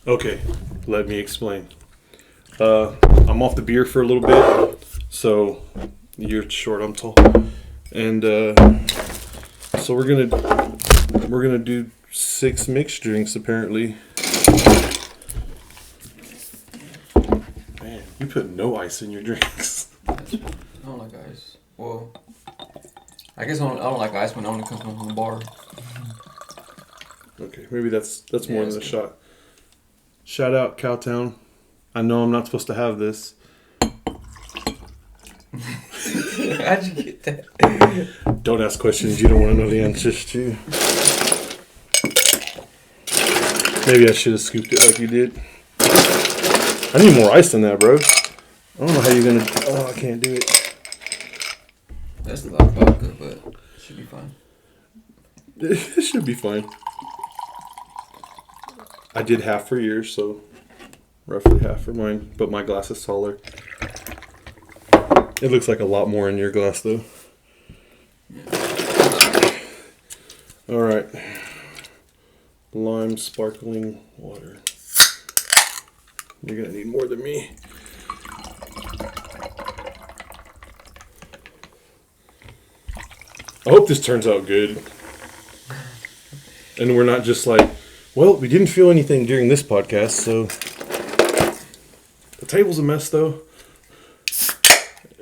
Okay, let me explain. I'm off the beer for a little bit, so you're short, I'm tall, and so we're gonna do 6 mixed drinks apparently. Man, you put no ice in your drinks. I don't like ice. Well, I guess I don't like ice when it only comes from the bar. Okay, maybe that's more than a shot. Shout out Cowtown. I know I'm not supposed to have this. How'd you get that? Don't ask questions you don't want to know the answers to. Maybe I should have scooped it like you did. I need more ice than that, bro. I don't know how you're gonna. Oh, I can't do it. That's a lot of vodka, but it should be fine. It should be fine. I did half for yours, so roughly half for mine. But my glass is taller. It looks like a lot more in your glass, though. Yeah. All right. Lime sparkling water. You're gonna need more than me. I hope this turns out good. And we're not just like, well, we didn't feel anything during this podcast, so the table's a mess, though.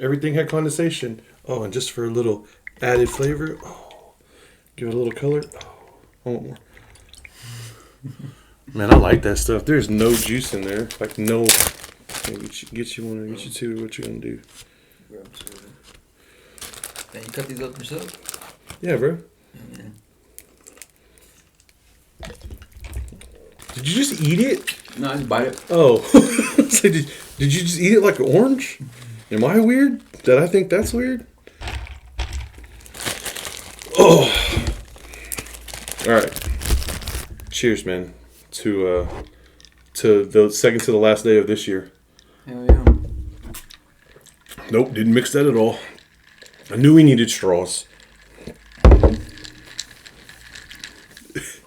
Everything had condensation. Oh, and just for a little added flavor, give it a little color. I want more. Man, I like that stuff. There's no juice in there. Like, no. Get you one or get you two. What you gonna do? Grab two. Then you cut these up yourself? Yeah, bro. Yeah. Did you just eat it? No, I just bite it. Oh. So did you just eat it like an orange? Am I weird? Did I think that's weird? Oh. All right. Cheers, man. To the second to the last day of this year. Hell yeah. Nope, didn't mix that at all. I knew we needed straws.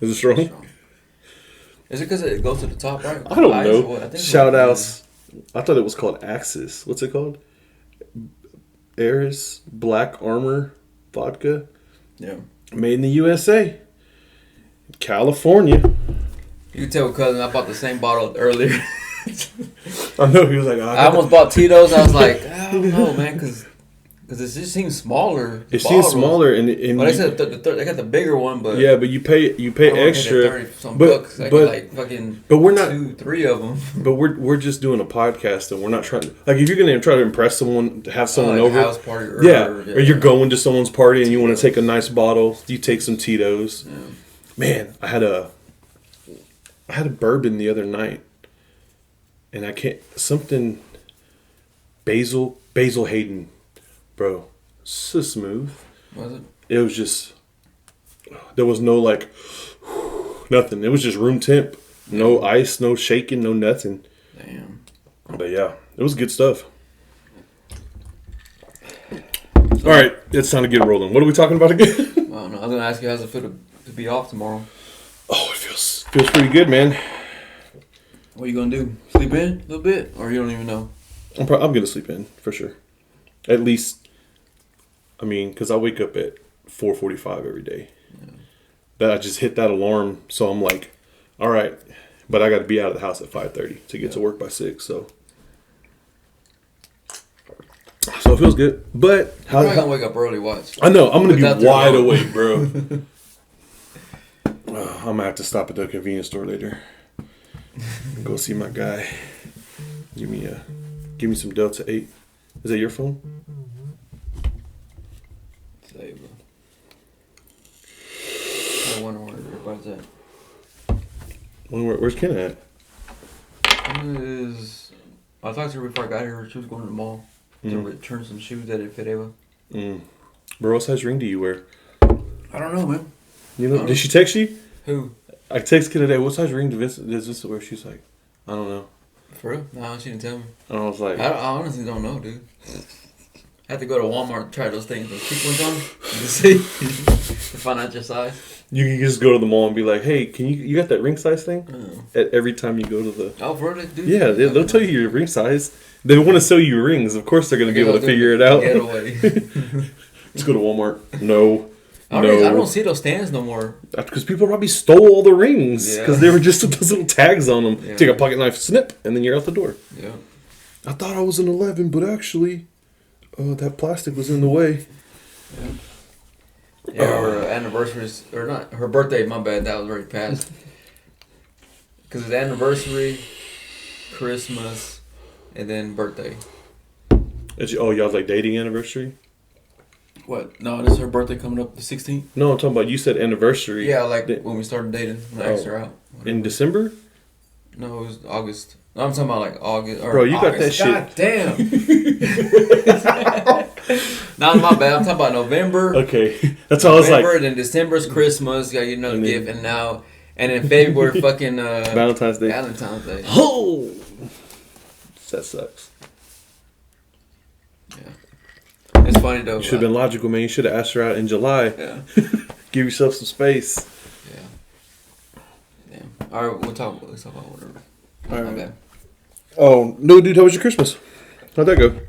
Is it strong? Is it because it goes to the top, right? I don't know. Shout outs. I thought it was called Axis. What's it called? Aris Black Armor Vodka. Yeah. Made in the USA. California. You can tell cousin I bought the same bottle earlier. I know, he was like, I almost bought Tito's. I was like, I don't know, man, because it just seems smaller. It seems smaller, and well, they said they got the bigger one, but yeah, but you pay extra. Bucks. Like fucking. But we're not 2-3 of them. But we're just doing a podcast, and we're not trying to, like, if you're gonna try to impress someone, to have someone like over, a house party, or you're going to someone's party and you want to take a nice bottle, you take some Tito's. Yeah. Man, I had a bourbon the other night, and I can't something Basil Hayden, bro, so smooth. Was it? It was just, there was no like nothing. It was just room temp, no ice, no shaking, no nothing. Damn. But yeah, it was good stuff. All right, it's time to get rolling. What are we talking about again? I don't know. I was gonna ask you how's it feel to be off tomorrow. Oh, it feels pretty good, man. What are you gonna do? Sleep in a little bit, or you don't even know? I'm gonna sleep in for sure. At least, I mean, because I wake up at 4:45 every day. Yeah. That I just hit that alarm, so I'm like, all right, but I got to be out of the house at 5:30 to get to work by 6. So it feels good. But I'm not gonna wake up early. Watch. I know I'm gonna be wide awake, bro. I'm gonna have to stop at the convenience store later. Go see my guy. Give me some Delta 8. Is that your phone? Save. I wonder where everybody's at. Where's Ken at? I talked to her before I got here. She was going to the mall to return some shoes that didn't fit Ava. Bro, what size ring do you wear? I don't know, man. You know? Did she text you? Who? I texted Ken today. What size ring does Vincent wear? She's like, I don't know. For real? No, she didn't tell me. And I was like, I honestly don't know, dude. I had to go to Walmart to try those things, those cheap ones on, to see, to find out your size. You can just go to the mall and be like, "Hey, can you got that ring size thing?" Oh. At every time you go to the. Oh, for real, dude. Yeah, they'll tell you your ring size. They want to sell you rings. Of course, they're going to be able to figure it out. Get away. Let's go to Walmart. No. I don't see those stands no more. That's because people probably stole all the rings because they were just those little tags on them. Yeah. Take a pocket knife, snip, and then you're out the door. Yeah. I thought I was an 11, but actually, that plastic was in the way. Yeah, her anniversaries, or not, her birthday, my bad, that was already passed. Because it's anniversary, Christmas, and then birthday. Y'all like dating anniversary? What? No, this is her birthday coming up the 16th. No, I'm talking about you said anniversary. Yeah, like when we started dating, when I asked her out. Whatever. In December? No, it was August. No, I'm talking about like August. Or bro, you August. got that God shit. Damn. Not my bad. I'm talking about November. Okay, that's all I was like. November, then December's Christmas. Got gift, and now, and in February, fucking Valentine's Day. Valentine's Day. Oh, that sucks. Yeah, it's funny though. You should have been logical, man. You should have asked her out in July. Yeah. Give yourself some space. Yeah. Damn. All right, let's talk about whatever. All right. Okay. Oh no, dude! How was your Christmas? How'd that go?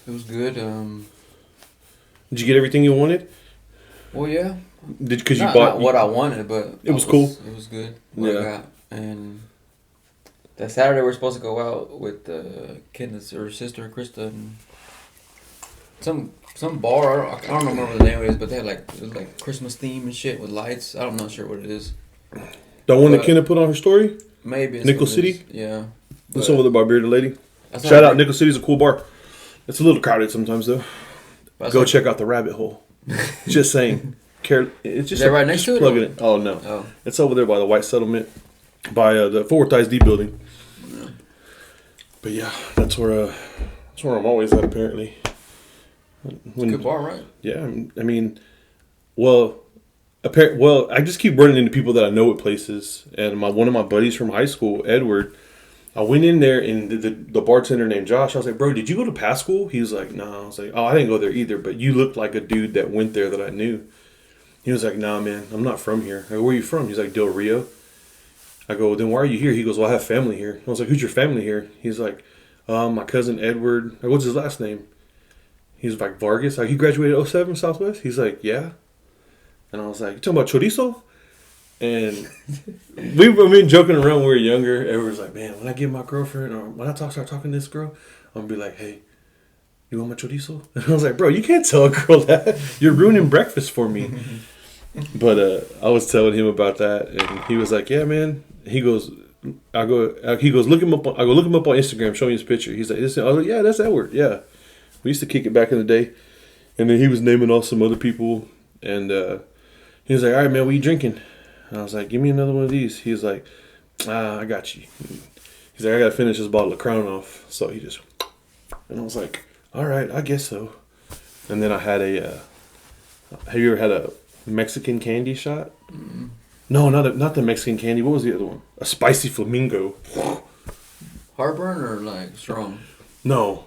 It was good. Did you get everything you wanted? Well, yeah. Because you bought not what I wanted, but it was cool. It was good. What I got. And that Saturday we're supposed to go out with Kidney's her sister Krista and some bar. I don't remember the name of it is, but they had it was like Christmas theme and shit with lights. I'm not sure what it is. The one that Kenna put on her story? Maybe. Nickel City? Yeah. It's over there by Bearded Lady. Shout out, Nickel City's a cool bar. It's a little crowded sometimes though. Go check out the rabbit hole. Just saying. It's just is that right next to it? Plugging it. Oh no. Oh. It's over there by the White Settlement, by the Fort Worth ISD building. Yeah. But yeah, that's where I'm always at apparently. Good bar, right? Yeah, I mean, I just keep running into people that I know at places, and one of my buddies from high school, Edward. I went in there and the bartender named Josh. I was like, "Bro, did you go to Pass School?" He was like, "No." I was like, "Oh, I didn't go there either, but you looked like a dude that went there that I knew." He was like, "Nah, man, I'm not from here." I go, "Where are you from?" He's like, "Del Rio." I go, "Then why are you here?" He goes, "Well, I have family here." I was like, "Who's your family here?" He's like, "My cousin Edward." I go, "What's his last name?" He's like, "Vargas." Like, he graduated 07 Southwest. He's like, "Yeah." And I was like, "You talking about chorizo?" And we've been joking around when we were younger. Everyone's like, "Man, when I get my girlfriend or when I start talking to this girl, I'm going to be like, hey, you want my chorizo?" And I was like, "Bro, you can't tell a girl that. You're ruining breakfast for me." But I was telling him about that, and he was like, "Yeah, man." He goes, look him up. I go, look him up on Instagram. Show me his picture. He's like, I was like, "Yeah, that's Edward. Yeah, we used to kick it back in the day." And then he was naming off some other people, and he was like, "All right, man, what you drinking?" And I was like, "Give me another one of these." He was like, "I got you." He's like, "I got to finish this bottle of Crown off." So he just, and I was like, "All right, I guess so." And then I had have you ever had a Mexican candy shot? Mm-hmm. No, not the Mexican candy. What was the other one? A spicy flamingo. Heartburn or like strong? No.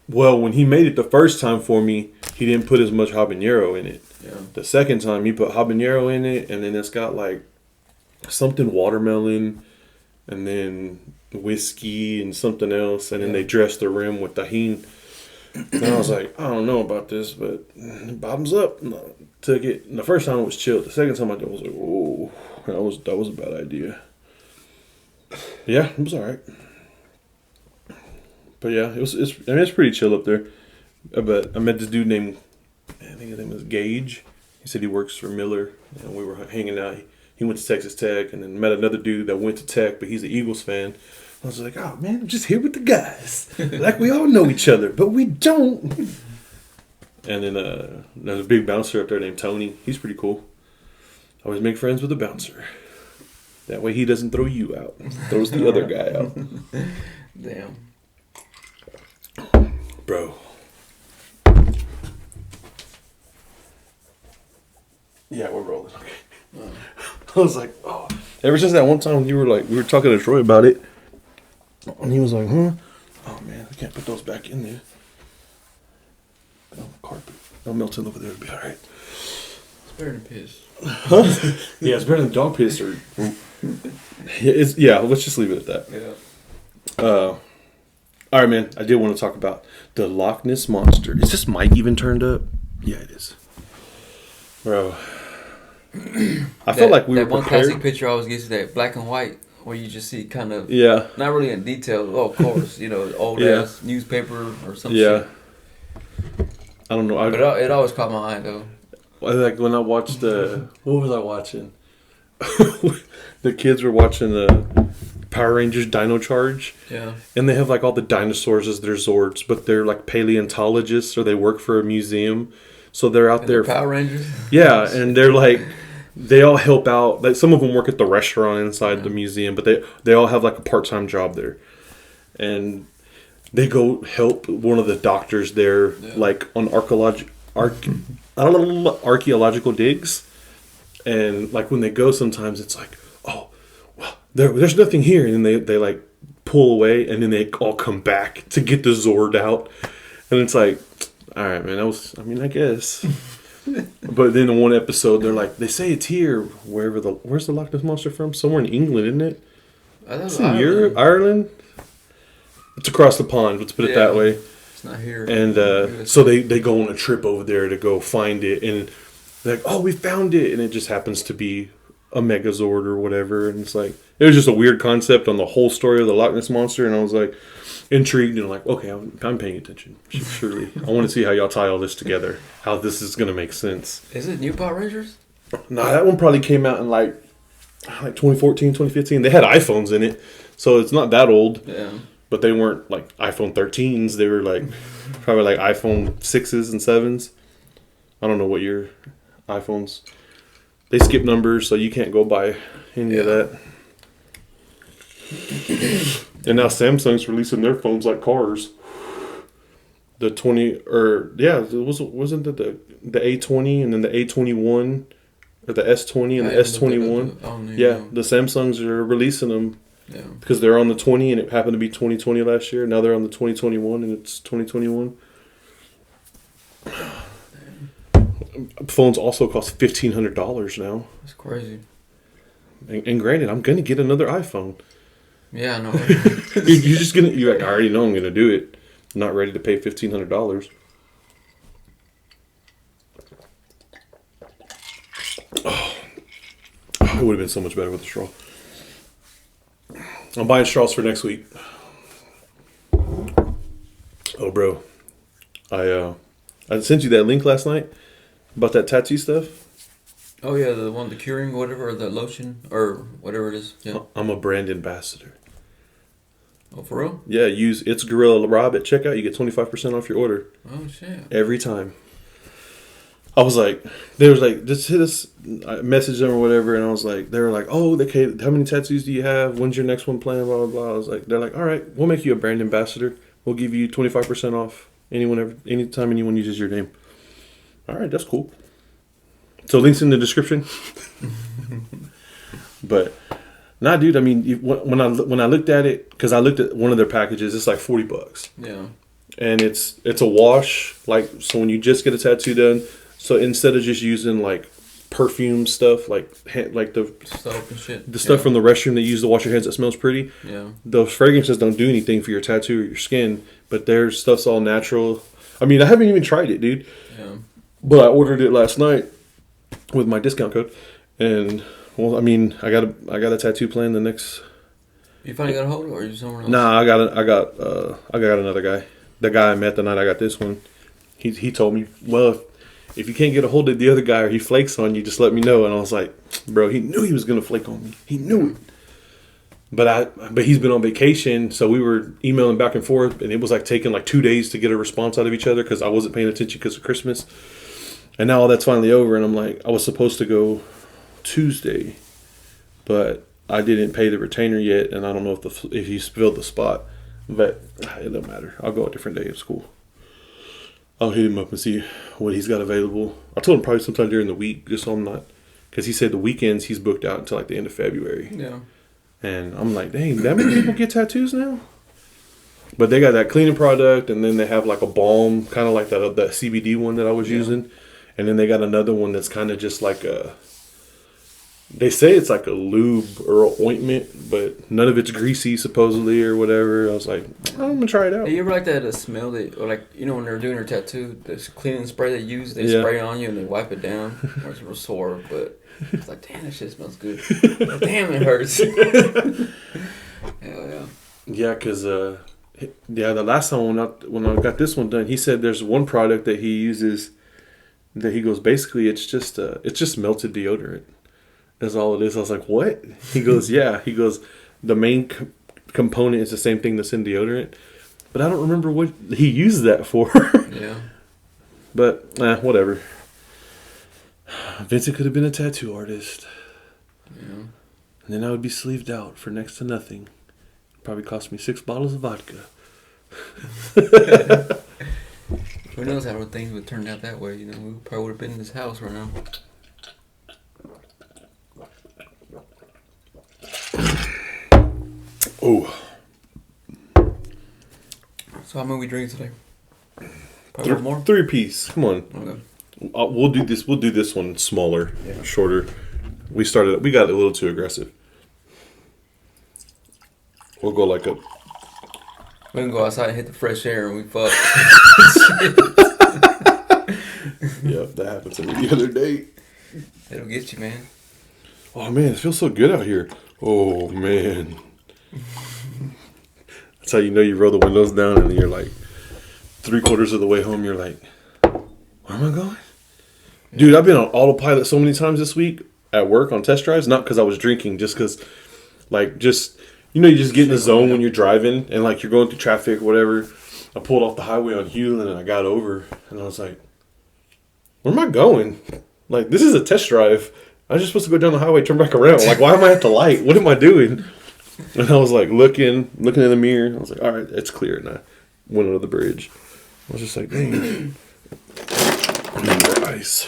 Well, when he made it the first time for me, he didn't put as much habanero in it. Yeah. The second time, he put habanero in it, and then it's got like something watermelon, and then whiskey and something else, and then they dressed the rim with tahini. And I was like, I don't know about this, but bottoms up. And I took it. And the first time it was chilled. The second time I did, I was like, whoa, that was a bad idea. But yeah, it was all right. But yeah, it's pretty chill up there. But I met this dude named, I think his name was Gage. He said he works for Miller, and we were hanging out. He went to Texas Tech, and then met another dude that went to Tech, but he's an Eagles fan. I was like, "Oh man, I'm just here with the guys. Like we all know each other, but we don't." And then there's a big bouncer up there named Tony. He's pretty cool. Always make friends with a bouncer. That way he doesn't throw you out. Throws the other guy out. Damn. Bro. Yeah, we're rolling. Okay. I was like, oh. Ever since that one time we were talking to Troy about it, and he was like, "Huh? Oh man, I can't put those back in there." carpet. I'll melt in over there. It'll be all right. It's better than piss. Huh? Yeah, it's better than dog piss. Or let's just leave it at that. Yeah. All right, man. I did want to talk about the Loch Ness Monster. Is this mic even turned up? Yeah, it is. Bro. I felt like we were that one prepared. classic picture I always gets that black and white where you just see kind of not really in detail. Oh, of course, old ass newspaper or something. Yeah, shit. I don't know. But it always caught my eye though. Like when I watched what was I watching? The kids were watching the Power Rangers Dino Charge. Yeah, and they have like all the dinosaurs as their Zords, but they're like paleontologists or they work for a museum. So they're out there. Power Rangers? Yeah, and they're like, they all help out. Like some of them work at the restaurant inside the museum, but they all have like a part-time job there. And they go help one of the doctors there, like on archaeological digs. And like when they go sometimes it's like, oh, well, there's nothing here. And then they like pull away and then they all come back to get the Zord out. And it's like, all right, man. I guess. But then in one episode, they're like, they say it's here. Where's the Loch Ness Monster from? Somewhere in England, isn't it? It's in Europe, Ireland. It's across the pond. Let's put it that way. It's not here. And so they go on a trip over there to go find it, and they're like, oh, we found it, and it just happens to be a Megazord or whatever. And it's like, it was just a weird concept on the whole story of the Loch Ness Monster, and I was like, intrigued and like, okay, I'm paying attention. Surely, I want to see how y'all tie all this together. How this is gonna make sense. Is it new Power Rangers? No, that one probably came out in like 2014, 2015. They had iPhones in it, so it's not that old. Yeah. But they weren't like iPhone 13s. They were like probably like iPhone 6s and 7s. I don't know what year iPhones. They skip numbers, so you can't go buy any of that. And now Samsung's releasing their phones like cars. The 20 wasn't it the A20 and then the A21 or the S20 and the S21? Yeah, the Samsungs are releasing them because they're on the 20 and it happened to be 2020 last year. Now they're on the 2021 and it's 2021. Phones also cost $1,500 now. That's crazy. And granted, I'm gonna get another iPhone. Yeah, I know. You're like, I already know I'm gonna do it. I'm not ready to pay $1,500. Oh, it would have been so much better with the straw. I'm buying straws for next week. Oh, bro, I sent you that link last night about that tattoo stuff. Oh yeah, the curing whatever, the lotion or whatever it is. Yeah. I'm a brand ambassador. Oh, for real? Yeah, use Itsguerillarob at checkout. You get 25% off your order. Oh, shit. Every time. I was like, they was like, just hit us, I messaged them or whatever, and I was like, they were like, oh, okay, how many tattoos do you have? When's your next one planned? Blah, blah, blah. I was like, they're like, all right, we'll make you a brand ambassador. We'll give you 25% off anytime anyone uses your name. All right, that's cool. So links in the description. But nah, dude. I mean, when I looked at it, because I looked at one of their packages, it's like $40. Yeah. And it's a wash. Like, so when you just get a tattoo done, so instead of just using like perfume stuff, like the soap and shit, the stuff from the restroom that you use to wash your hands that smells pretty. Yeah. Those fragrances don't do anything for your tattoo or your skin, but their stuff's all natural. I mean, I haven't even tried it, dude. Yeah. But I ordered it last night with my discount code, and well, I mean, I got a tattoo plan the next. You finally got a hold of it, or you someone else? Nah, I got another guy. The guy I met the night I got this one. He told me, well, if you can't get a hold of the other guy or he flakes on you, just let me know. And I was like, bro, he knew he was gonna flake on me. He knew it. But he's been on vacation, so we were emailing back and forth, and it was like taking like 2 days to get a response out of each other because I wasn't paying attention because of Christmas. And now all that's finally over, and I'm like, I was supposed to go Tuesday, but I didn't pay the retainer yet, and I don't know if he filled the spot. But it don't matter. I'll go a different day. It's cool. I'll hit him up and see what he's got available. I told him probably sometime during the week, just so I'm not, because he said the weekends he's booked out until like the end of February. Yeah. And I'm like, dang, that many people get tattoos now? But they got that cleaning product, and then they have like a balm, kind of like that CBD one that I was using. And then they got another one that's kind of just like a... They say it's like a lube or an ointment, but none of it's greasy, supposedly, or whatever. I was like, I'm going to try it out. Hey, you ever like that smell that, or like, you know, when they're doing their tattoo, this cleaning spray they use, they spray it on you and they wipe it down, or it's real sore, but it's like, damn, that shit smells good. Like, damn, it hurts. Hell yeah. Yeah, because, the last time when I got this one done, he said there's one product that he uses that he goes, basically, it's just melted deodorant. That's all it is. I was like, what? He goes, yeah. He goes, the main component is the same thing that's in deodorant. But I don't remember what he used that for. Yeah. But, whatever. Vincent could have been a tattoo artist. Yeah. And then I would be sleeved out for next to nothing. Probably cost me 6 bottles of vodka. Who knows how things would turn out that way, you know? We probably would have been in this house right now. Oh. So how many we drink today? Probably one more? 3-piece. Come on. Okay. We'll do this. We'll do this one smaller, shorter. We got a little too aggressive. We'll go like a... We can go outside and hit the fresh air and we fuck. Yeah, that happened to me the other day. It'll get you, man. Oh, man, it feels so good out here. Oh, man. That's how you know you roll the windows down and you're like 3/4 of the way home. You're like, where am I going? Yeah. Dude, I've been on autopilot so many times this week at work on test drives. Not because I was drinking, just because, like, you just get in the zone when you're driving and, like, you're going through traffic or whatever. I pulled off the highway on Hewlin and I got over and I was like, where am I going? Like, this is a test drive. I was just supposed to go down the highway, turn back around. Like, why am I at the light? What am I doing? And I was like looking in the mirror. I was like, all right, it's clear. And I went under the bridge. I was just like, dang. I need more ice.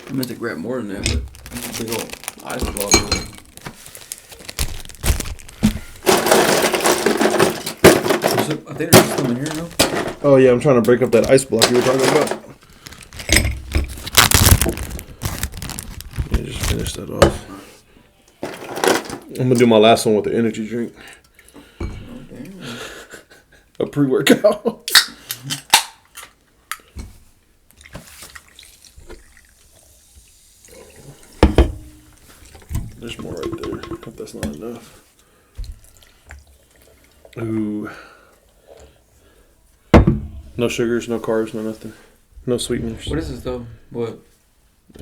I meant to grab more than that, but big old ice block. I think there's some in here, no? Oh, yeah, I'm trying to break up that ice block you were talking about. Yeah, just finish that off. I'm going to do my last one with the energy drink. Oh, damn. A pre-workout. There's more right there. I hope that's not enough. Ooh. No sugars, no carbs, no nothing. No sweeteners. What is this though? What?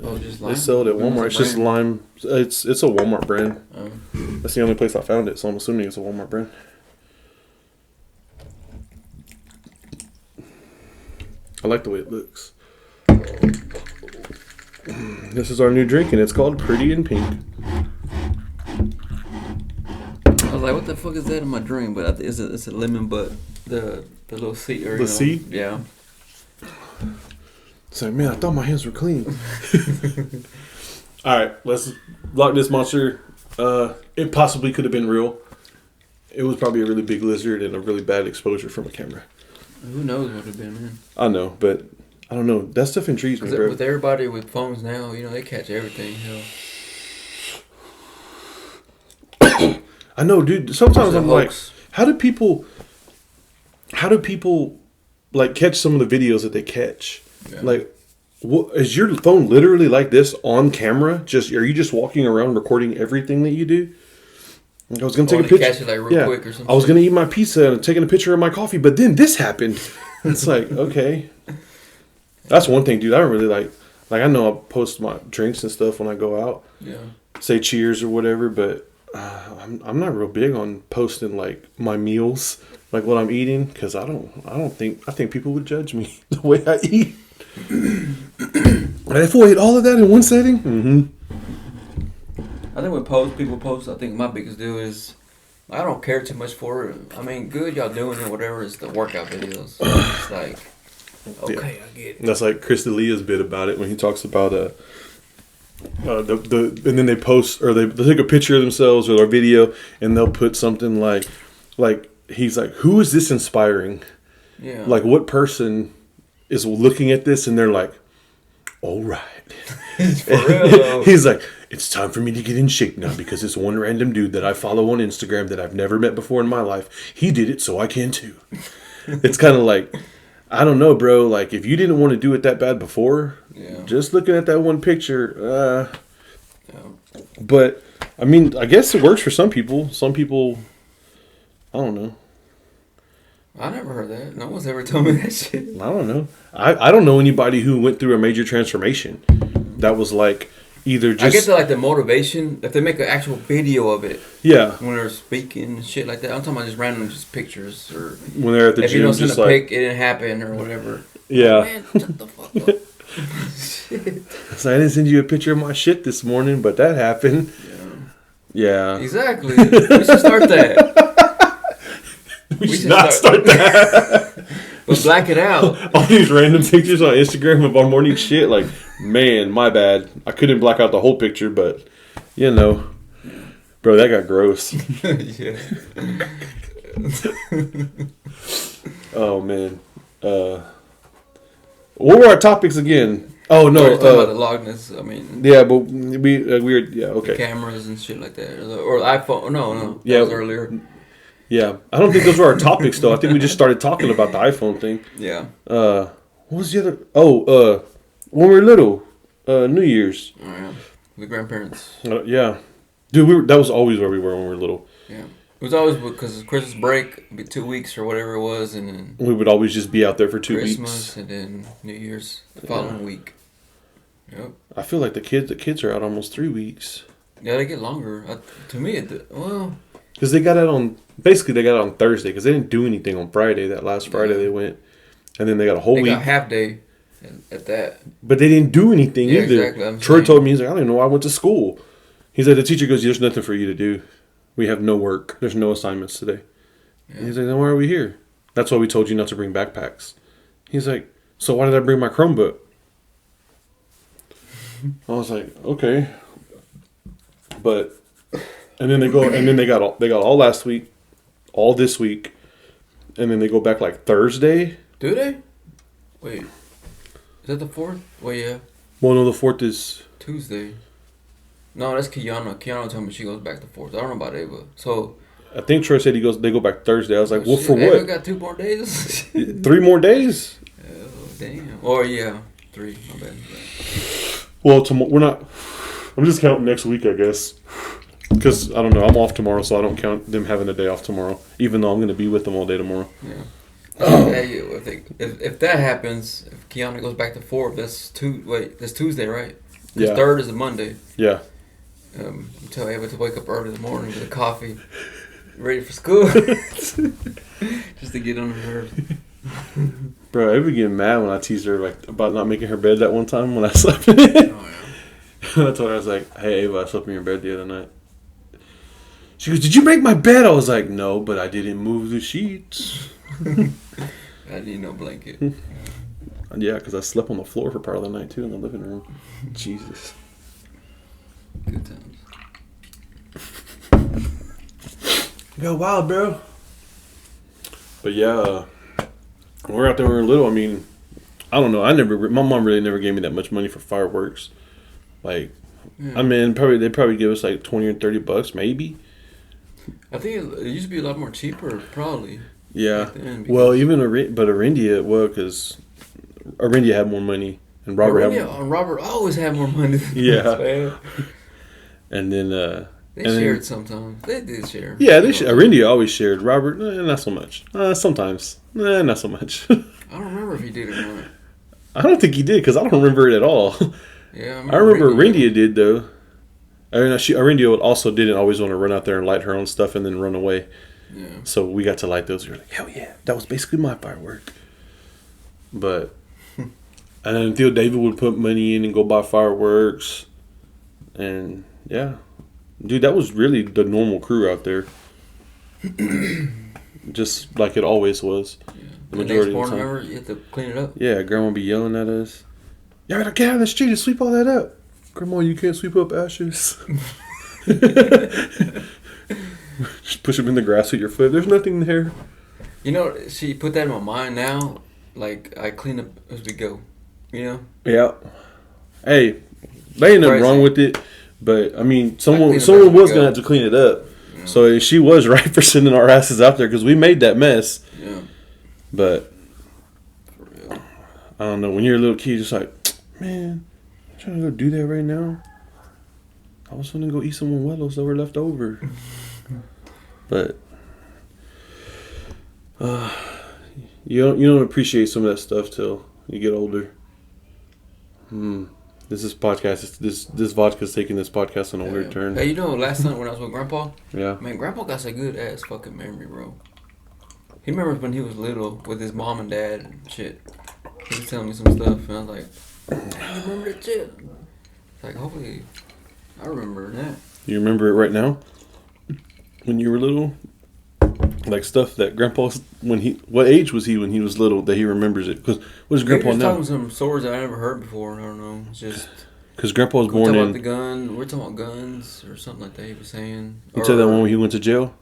Oh, just lime? They sell it at Walmart. It's just lime. It's a Walmart brand. Oh. That's the only place I found it, so I'm assuming it's a Walmart brand. I like the way it looks. This is our new drink, and it's called Pretty in Pink. I was like, what the fuck is that in my drink? But it's a lemon, but the little seed. Or, the seed? Yeah. It's like, man, I thought my hands were clean. All right, let's lock this monster. It possibly could have been real. It was probably a really big lizard and a really bad exposure from a camera. Who knows what it been, man? I know, but I don't know. That stuff intrigues me, bro. With everybody with phones now, they catch everything. Hell. I know, dude. Sometimes I'm like, how do people like catch some of the videos that they catch? Yeah. Like, what, is your phone literally like this on camera? Are you just walking around recording everything that you do? Like, I was gonna take a picture. Catch it like real quick or something. I was gonna eat my pizza and taking a picture of my coffee, but then this happened. It's like, okay, that's one thing, dude. I don't really like I know I post my drinks and stuff when I go out. Yeah. Say cheers or whatever, but I'm not real big on posting like my meals, like what I'm eating, because I think people would judge me the way I eat. And if I ate all of that in one setting, I think when people post, I think my biggest deal is I don't care too much for it. I mean, good y'all doing it, whatever. It's the workout videos. It's like, okay, yeah. I get it. That's like Chris D'Elia's bit about it when he talks about and then they post or they take a picture of themselves or their video, and they'll put something like he's like, who is this inspiring? Yeah. Like, what person is looking at this and they're like, all right. For real, though. He's like, it's time for me to get in shape now because this one random dude that I follow on Instagram that I've never met before in my life, he did it, so I can too. It's kind of like, I don't know, bro. Like, if you didn't want to do it that bad before, just looking at that one picture, But, I mean, I guess it works for some people. Some people, I don't know. I never heard that. No one's ever told me that shit. I don't know. I don't know anybody who went through a major transformation that was like either just... I get the motivation if they make an actual video of it. Yeah. When they're speaking and shit like that. I'm talking about just random just pictures or... When they're at the gym, if you don't send a pic, it didn't happen or whatever. Yeah. Oh, man, shut the fuck up. Shit. So I didn't send you a picture of my shit this morning, but that happened. Yeah. Exactly. We should start that. We should not start that. But black it out. All these random pictures on Instagram of our morning shit. Like, man, my bad. I couldn't black out the whole picture, but, you know. Bro, that got gross. Yeah. Oh, man. What were our topics again? Oh, no. Talking about the logness, I mean. Yeah, but we were, yeah, okay. Cameras and shit like that. Or iPhone. No. Yeah. That was earlier. Yeah. I don't think those were our topics, though. I think we just started talking about the iPhone thing. Yeah. What was the other? Oh, when we were little, New Year's. Oh, yeah. The grandparents. Yeah. Dude, that was always where we were when we were little. Yeah. It was always because Christmas break, it'd be 2 weeks or whatever it was, and then we would always just be out there for 2 weeks. Christmas and then New Year's the following week. Yep. I feel like the kids are out almost 3 weeks. Yeah, they get longer. To me, because they got out on Thursday because they didn't do anything on Friday. That last Friday they went, and then they got a whole week. They got half day at that. But they didn't do anything either. Exactly, Troy told me, he's like, I don't even know why I went to school. He's like, the teacher goes, there's nothing for you to do. We have no work. There's no assignments today. Yeah. He's like, then why are we here? That's why we told you not to bring backpacks. He's like, so why did I bring my Chromebook? I was like, okay. But, and then they got all last week, all this week, and then they go back like Thursday. Do they? Wait. Is that the 4th? Well, yeah. Well, no, the 4th is... Tuesday. No, that's Kiana. Kiana told me she goes back the 4th. I don't know about Ava. So... I think Troy said they go back Thursday. I was like, well, shit, for what? Ava got 2 more days? 3 more days? Oh, damn. Or, yeah. 3. My bad. Well, we're not... I'm just counting next week, I guess. Because, I don't know, I'm off tomorrow, so I don't count them having a day off tomorrow. Even though I'm going to be with them all day tomorrow. Yeah. Hey, if that happens, if Kiana goes back to 4th, that's Tuesday, right? Because 3rd is a Monday. Yeah. Tell Ava to wake up early in the morning with a coffee, ready for school, just to get on her nerves. Bro, Ava getting mad when I teased her about not making her bed that one time when I slept in it. Oh, yeah. I told her, I was like, hey, Ava, I slept in your bed the other night. She goes, did you make my bed? I was like, no, but I didn't move the sheets. I need no blanket. Yeah, because I slept on the floor for part of the night, too, in the living room. Jesus. Good times. Go wild, bro. But yeah, we're out there when we were little. I mean, I don't know. My mom really never gave me that much money for fireworks. Like, I mean, they probably give us like $20 or $30, maybe. I think it used to be a lot more cheaper, probably. Yeah. Well, Arindia, because Arindia had more money, and Robert always had more money. Yeah. And then they shared sometimes. They did share. Yeah, Arindia always shared. Robert, not so much. Sometimes, not so much. I don't remember if he did or not. I don't think he did because I don't remember it at all. Yeah, I remember Arindia did though. I mean, Arindia also didn't always want to run out there and light her own stuff and then run away. Yeah. So we got to light those. We were like, hell yeah, that was basically my firework. But and then Theo David would put money in and go buy fireworks, and yeah, dude, that was really the normal crew out there. Just like it always was. Yeah. The majority of the time. Remember, you have to clean it up. Yeah, Grandma would be yelling at us. Y'all gotta get out of the street and sweep all that up. Grandma, you can't sweep up ashes. Just push them in the grass with your foot. There's nothing there. You know, she put that in my mind now. Like, I clean up as we go. You know? Yeah. Hey, there ain't nothing wrong with it. But, I mean, someone was going to have to clean it up. Yeah. So she was right for sending our asses out there because we made that mess. Yeah. But, for real. I don't know. When you're a little kid, you're just like, man, I'm trying to go do that right now. I was going to go eat some Wellos that were left over. But you don't appreciate some of that stuff till you get older. This vodka's taking this podcast an older turn. Hey, you know, last time when I was with Grandpa? Yeah. Man, Grandpa got a good ass fucking memory, bro. He remembers when he was little with his mom and dad and shit. He was telling me some stuff, and I was like, I remember that shit. It's like, hopefully, I remember that. You remember it right now? When you were little? Like stuff that Grandpa, what age was he when he was little that he remembers it? Because what's Grandpa now? Talking some stories that I never heard before. I don't know. It's just because Grandpa was born in. We're talking about guns or something like that. He was saying. You said that one when he went to jail.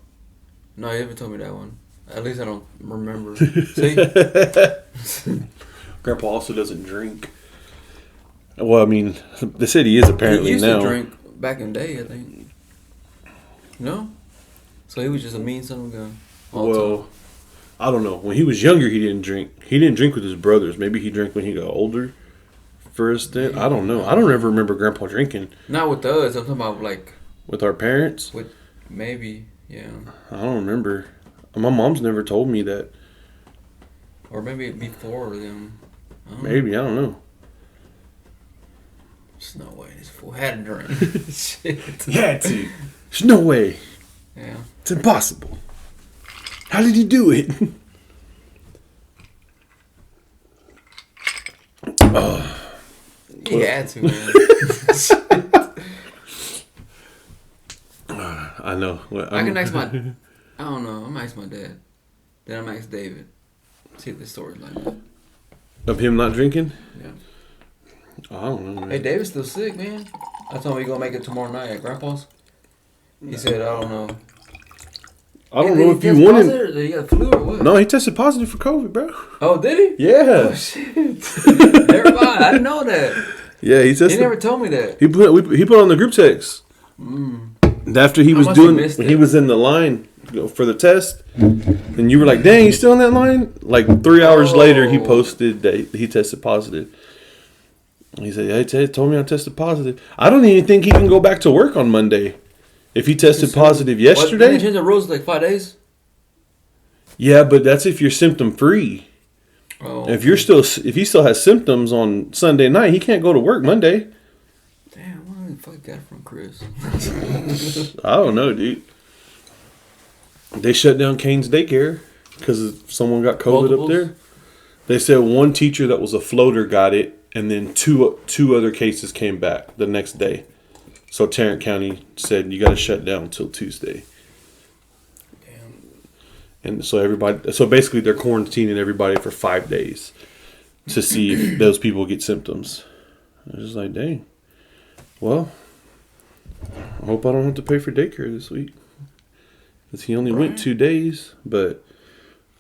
No, he haven't told me that one. At least I don't remember. See, Grandpa also doesn't drink. Well, I mean, they said he is apparently he used now. To drink back in the day, I think. No. So he was just a mean son of a gun. Well, I don't know. When he was younger, he didn't drink. He didn't drink with his brothers. Maybe he drank when he got older. For a stint, I don't know. I don't ever remember Grandpa drinking. Not with us. I'm talking about like with our parents. With maybe, yeah. I don't remember. My mom's never told me that. Or maybe before them. Maybe I don't know. There's no way this fool had a drink. Shit. He had to. There's no way. Yeah. It's impossible. How did he do it? He had to, man. I know. Well, I can ask I don't know. I'm gonna ask my dad. Then I'm gonna ask David. See if the story's like that. Of him not drinking? Yeah. I don't know, man. Hey, David's still sick, man. I told him he's gonna make it tomorrow night at Grandpa's. He said, I don't know. I don't know if you want him. Did he got flu or what? No, he tested positive for COVID, bro. Oh, did he? Yeah. Oh, shit. Never mind. I didn't know that. Yeah, he tested. He never told me that. He put on the group text. After he was doing, when he was in the line for the test, and you were like, dang, he's still in that line? Like 3 hours later, he posted that he tested positive. He said, yeah, he told me I tested positive. I don't even think he can go back to work on Monday. If he tested positive yesterday. Did they change the rules like 5 days? Yeah, but that's if you're symptom free. Oh. If he still has symptoms on Sunday night, he can't go to work Monday. Damn, where the fuck got that from, Chris? I don't know, dude. They shut down Kane's daycare because someone got COVID up there. They said one teacher that was a floater got it, and then two other cases came back the next day. So Tarrant County said you got to shut down until Tuesday. Damn. And so basically they're quarantining everybody for 5 days to see if those people get symptoms. I was just like, dang. Well, I hope I don't have to pay for daycare this week. Because he only went 2 days. But,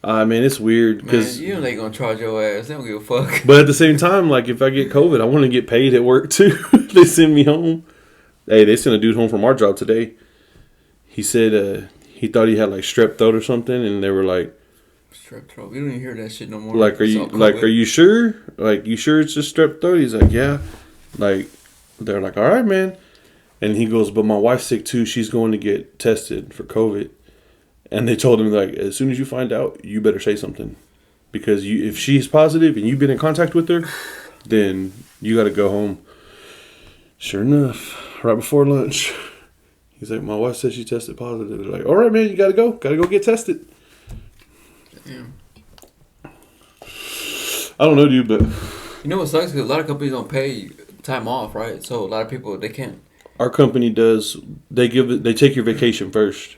I mean, it's weird. Cause, man, you know they going to charge your ass. They don't give a fuck. But at the same time, like, if I get COVID, I want to get paid at work, too. They send me home. Hey, they sent a dude home from our job today. He said he thought he had, like, strep throat or something. And they were like... Strep throat. We don't even hear that shit no more. Like, are you sure? Like, you sure it's just strep throat? He's like, yeah. Like, they're like, all right, man. And he goes, but my wife's sick too. She's going to get tested for COVID. And they told him, like, as soon as you find out, you better say something. Because if she's positive and you've been in contact with her, then you got to go home. Sure enough, right before lunch, he's like, my wife said she tested positive. They're like, all right, man, you got to go. Got to go get tested. Damn. I don't know, dude, but... You know what sucks? Because a lot of companies don't pay time off, right? So a lot of people, they can't. Our company does. They take your vacation first,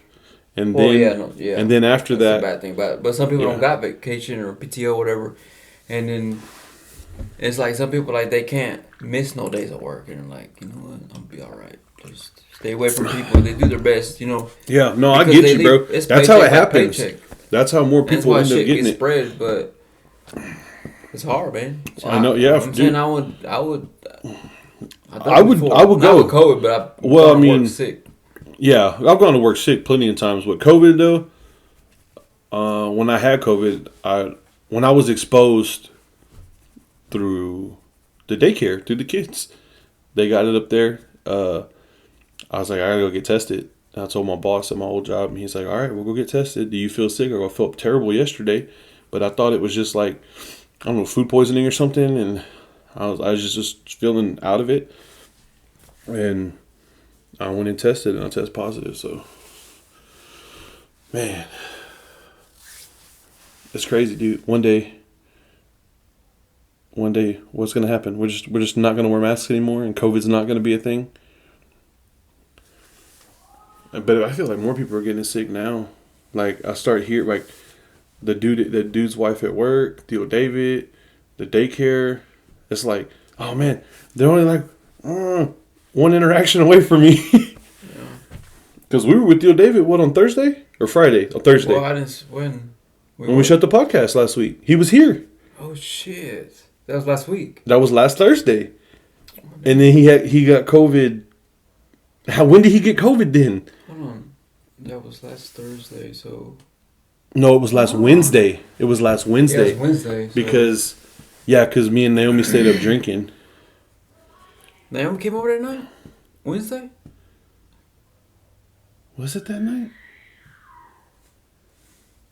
and then and then after that's that, a bad thing. But some people don't got vacation or PTO or whatever, and then It's like some people like they can't miss no days of work, and they're like, you know what, I'm gonna be all right. Just stay away from people. They do their best, you know. Yeah, no, I get you, bro. That's how it happens. That's how more people end up getting it. Spread, but it's hard, man. So I know. Yeah, I'm saying I would go. Not with COVID, but I mean, work sick. Yeah, I've gone to work sick plenty of times. With COVID though, when I had COVID, when I was exposed through the daycare, through the kids, they got it up there. I was like, I gotta go get tested. And I told my boss at my old job, and he's like, all right, we'll go get tested. Do you feel sick? I felt terrible yesterday, but I thought it was just like, I don't know, food poisoning or something, and I was just feeling out of it. And I went and tested, and I tested positive. So, man, it's crazy, dude. One day, what's gonna happen? We're just not gonna wear masks anymore, and COVID's not gonna be a thing. But I feel like more people are getting sick now. Like I start here, like the dude's wife at work, Theo David, the daycare. It's like, oh man, they're only like one interaction away from me. Because we were with Theo David, on Thursday or Friday? On Thursday. Well, I didn't when we shut the podcast last week. He was here. Oh shit, that was last week. That was last Thursday, and then he got COVID. When did he get COVID then? Hold on, that was last Thursday. So no, it was last Wednesday. It was last Wednesday. Yeah, it was Wednesday. So. Because me and Naomi stayed up drinking. Naomi came over that night? Wednesday? Was it that night?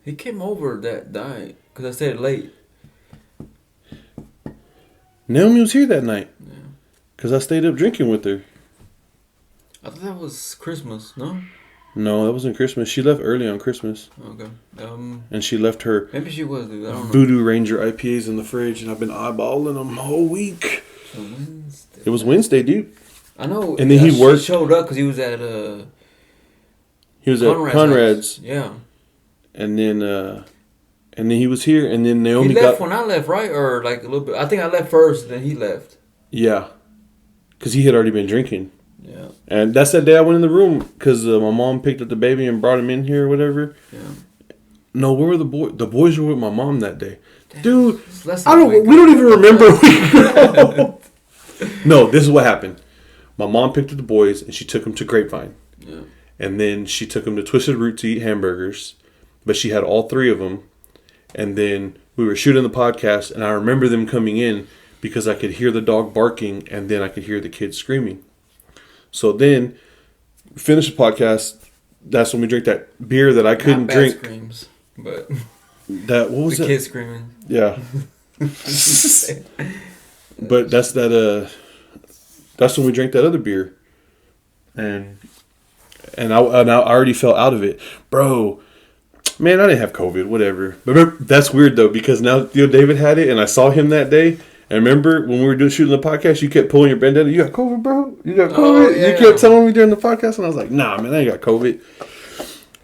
He came over that night because I stayed late. Naomi was here that night. Yeah. Because I stayed up drinking with her. I thought that was Christmas, no? No, that wasn't Christmas. She left early on Christmas. Okay. And she left her maybe she was, dude. I don't know. Voodoo Ranger IPAs in the fridge, and I've been eyeballing them all week. So Wednesday. It was Wednesday, dude. I know. And then he worked. He showed up because he was at Conrad's. Yeah. And then he was here, and then Naomi he left when I left, right? Or like a little bit. I think I left first, then he left. Yeah. Because he had already been drinking. Yeah. And that's that day I went in the room because my mom picked up the baby and brought him in here or whatever. Yeah. No, where were the boys? The boys were with my mom that day. Damn, dude, we don't even remember. No, this is what happened. My mom picked up the boys and she took them to Grapevine. Yeah. And then she took them to Twisted Root to eat hamburgers. But she had all three of them. And then we were shooting the podcast, and I remember them coming in because I could hear the dog barking and then I could hear the kids screaming. So then, finish the podcast. That's when we drank that beer that I couldn't drink. Screams, but what was the that? kids screaming. Yeah. But that's when we drank that other beer, and I already fell out of it, bro. Man, I didn't have COVID, whatever. But remember, that's weird though because now Theo David had it, and I saw him that day. And remember when we were shooting the podcast, you kept pulling your bandana. You got COVID, bro? You got COVID? Oh, yeah. You kept telling me during the podcast, and I was like, nah, man, I ain't got COVID.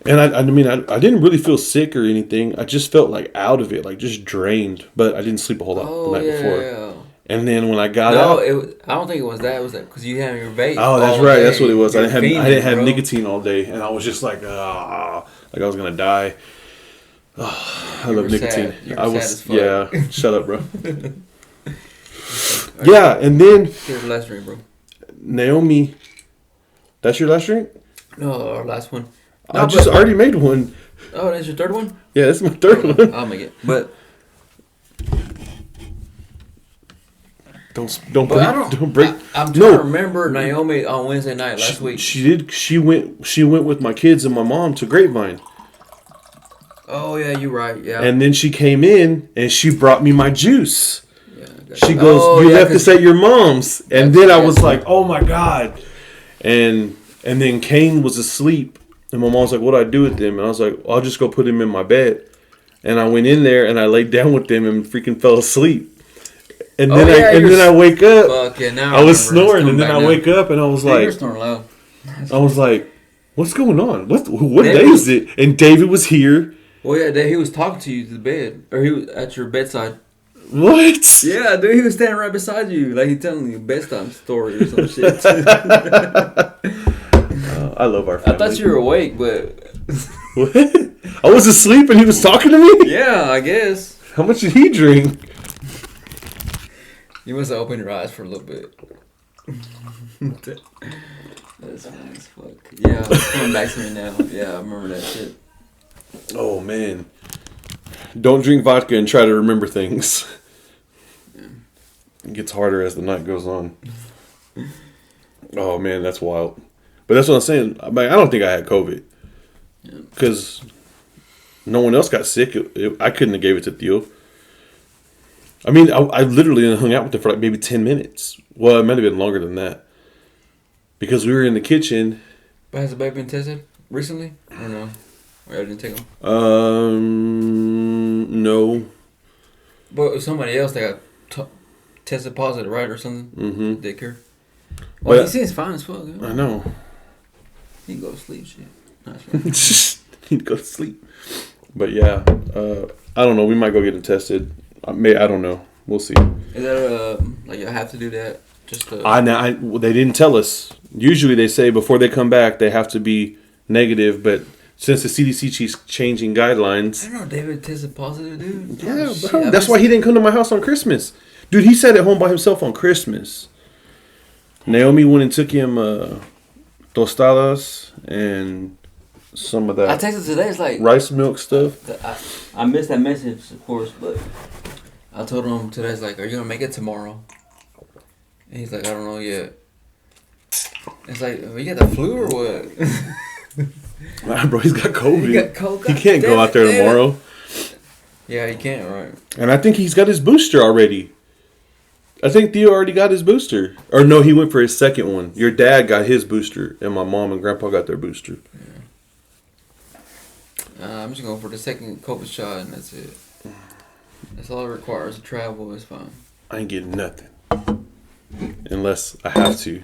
And I didn't really feel sick or anything. I just felt like out of it, like just drained. But I didn't sleep a whole lot the night before. Yeah. And then when I got out, I don't think it was that. It was that because you had your vape. Oh, that's right. Day. That's what it was. I didn't have nicotine all day, and I was just like I was gonna die. Oh, I love nicotine. I was Shut up, bro. Yeah, and then here's the last drink, bro. Naomi, that's your last drink? No, our last one. I already made one. Oh, that's your third one? Yeah, that's my third one. I'll make it, but don't break. I'm trying to remember Naomi on Wednesday night last week. She did. She went with my kids and my mom to Grapevine. Oh yeah, you're right. Yeah. And then she came in and she brought me my juice. She goes, you left this at your mom's. And then I was like, oh my God. And then Kane was asleep. And my mom was like, what do I do with them? And I was like, I'll just go put him in my bed. And I went in there and I laid down with them and freaking fell asleep. And then I wake up. I was snoring and then I wake up and I was like, you're snoring loud. I was like, what's going on? What day is it? And David was here. Well, yeah, he was talking to you to the bed. Or he was at your bedside. What? Yeah, dude, he was standing right beside you, like he telling you a bedtime story or some shit. I love our family. I thought you were awake, but What? I was asleep and he was talking to me? yeah, I guess. How much did he drink? You must have opened your eyes for a little bit. That's funny as fuck. Yeah, it's coming back to me now. Yeah, I remember that shit. Oh, man. Don't drink vodka and try to remember things. Yeah. It gets harder as the night goes on. Oh, man, that's wild. But that's what I'm saying. I don't think I had COVID. Because no one else got sick. I couldn't have gave it to Theo. I mean, I literally hung out with her for like maybe 10 minutes. Well, it might have been longer than that. Because we were in the kitchen. But has the baby been tested recently? Or no? Or I didn't take him? No. But somebody else that got tested positive, right? Or something? Mm-hmm. Daycare. Well, But, he seems fine as fuck. I know. He can go to sleep, shit. Not He'd go to sleep. But yeah, I don't know. We might go get him tested. I don't know. We'll see. Is that like you have to do that? Just to... Well, they didn't tell us. Usually they say before they come back they have to be negative, but since the CDC keeps changing guidelines. I don't know. David tested positive, dude. Yeah, oh, bro. That's why he didn't come to my house on Christmas. Dude, he sat at home by himself on Christmas. Naomi went and took him tostadas and some of that. I texted today. It's like rice milk stuff. I missed that message, of course, but I told him today. It's like, are you gonna make it tomorrow? And he's like, I don't know yet. It's like, you got the flu or what? Nah, bro, he's got COVID. He got COVID. He can't go out there tomorrow. Yeah, he can't, right? And I think he's got his booster already. I think Theo already got his booster. Or no, he went for his second one. Your dad got his booster, and my mom and grandpa got their booster. Yeah. I'm just going for the second COVID shot, and that's it. That's all it requires to travel. It's fine. I ain't getting nothing. Unless I have to.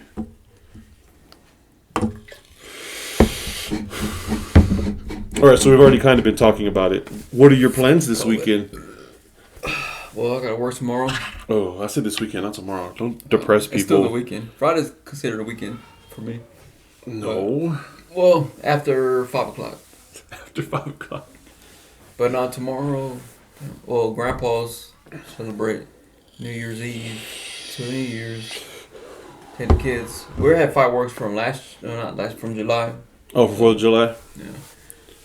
Alright, so we've already kind of been talking about it. What are your plans this weekend? Well, I gotta work tomorrow. Oh, I said this weekend, not tomorrow. Don't depress people. It's still the weekend. Friday's considered a weekend for me. No. Well, after 5 o'clock. After 5 o'clock. But not tomorrow. Well, Grandpa's celebrate New Year's Eve to New Year's. Take the kids. We had fireworks from from July. Oh, for 4th of July? Yeah.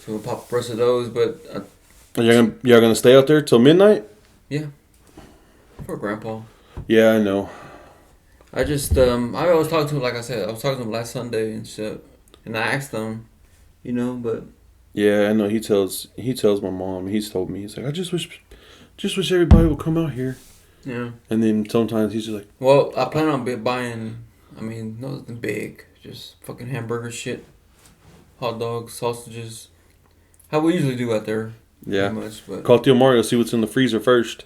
So we'll pop the rest of those, but... Y'all gonna stay out there till midnight? Yeah. For Grandpa. Yeah, I know. I just, I always talk to him, like I said, I was talking to him last Sunday and shit. And I asked him, but... Yeah, I know. He tells my mom, he's told me, he's like, I just wish everybody would come out here. Yeah. And then sometimes he's just like... Well, I plan on buying, nothing big. Just fucking hamburger shit. Hot dogs, sausages. How we usually do out there. Yeah. Much, but... Call Theo Mario, see what's in the freezer first.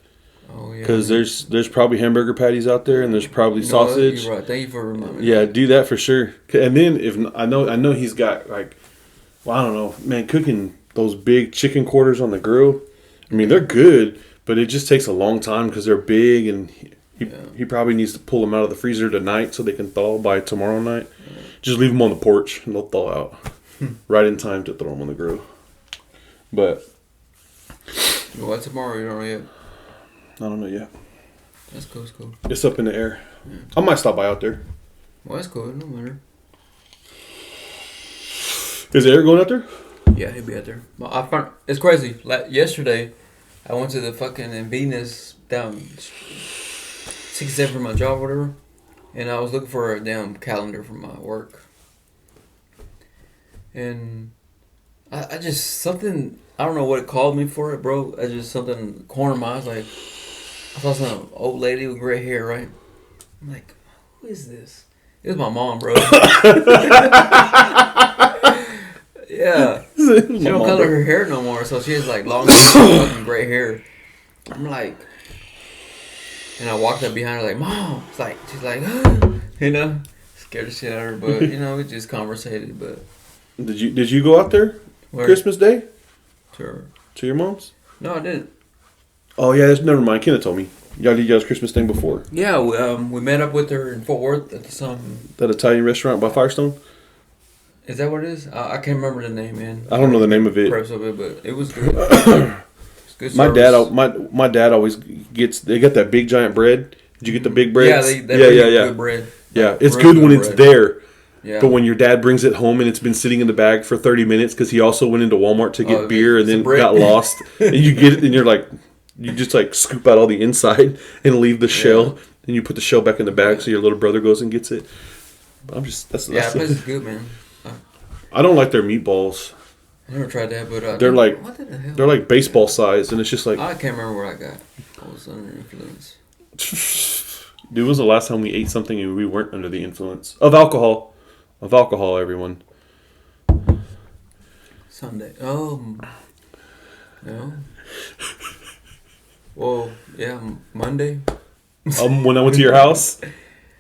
Oh, yeah. Because there's probably hamburger patties out there, and there's probably sausage. You're right. Thank you for reminding me. Yeah, do that for sure. And then if I know he's got I don't know, man, cooking those big chicken quarters on the grill. I mean, they're good, but it just takes a long time because they're big, and he probably needs to pull them out of the freezer tonight so they can thaw by tomorrow night. Yeah. Just leave them on the porch and they'll thaw out right in time to throw them on the grill. But what tomorrow? You don't know yet. I don't know yet. That's cool. It's cool. It's up in the air. Yeah. I might stop by out there. Well, that's cool. No matter. Is Eric going out there? Yeah, he'll be out there. It's crazy. Like yesterday, I went to the fucking Venus down 67 for my job or whatever, and I was looking for a damn calendar for my work. And I just something, I don't know what it called me for it, bro. I just something cornered my eyes. Like I saw some old lady with gray hair, right? I'm like, who is this? It was my mom, bro. Yeah, she don't color her hair no more, so she has like long fucking gray hair. I'm like, and I walked up behind her like, Mom. It's like she's like, scared the shit out of her. But we just conversated. But did you go out there? Where? Christmas Day? Sure. To your mom's? No, I didn't. Oh yeah, never mind. Kenna told me. Y'all did y'all's Christmas thing before? Yeah, we met up with her in Fort Worth at some... That Italian restaurant by Firestone? Is that what it is? I can't remember the name, man. I don't know the name of it. Preps of it, but it was good. It's good service. My dad always gets... They got that big giant bread. Did you get the big bread? Yeah, they good bread. Yeah, it's good when it's there. Yeah. But when your dad brings it home and it's been sitting in the bag for 30 minutes because he also went into Walmart to get beer and then got lost, and you get it and you're like... You just like scoop out all the inside and leave the shell, and you put the shell back in the bag so your little brother goes and gets it. But I'm just that's that place is good, man. I don't like their meatballs. I never tried that, but they're like what the hell? They're like baseball size, and it's just like I can't remember what I got. I was under influence. Dude, when was the last time we ate something and we weren't under the influence of alcohol? Of alcohol, everyone. Sunday. Oh, no. Well, yeah, Monday. When I went to your house,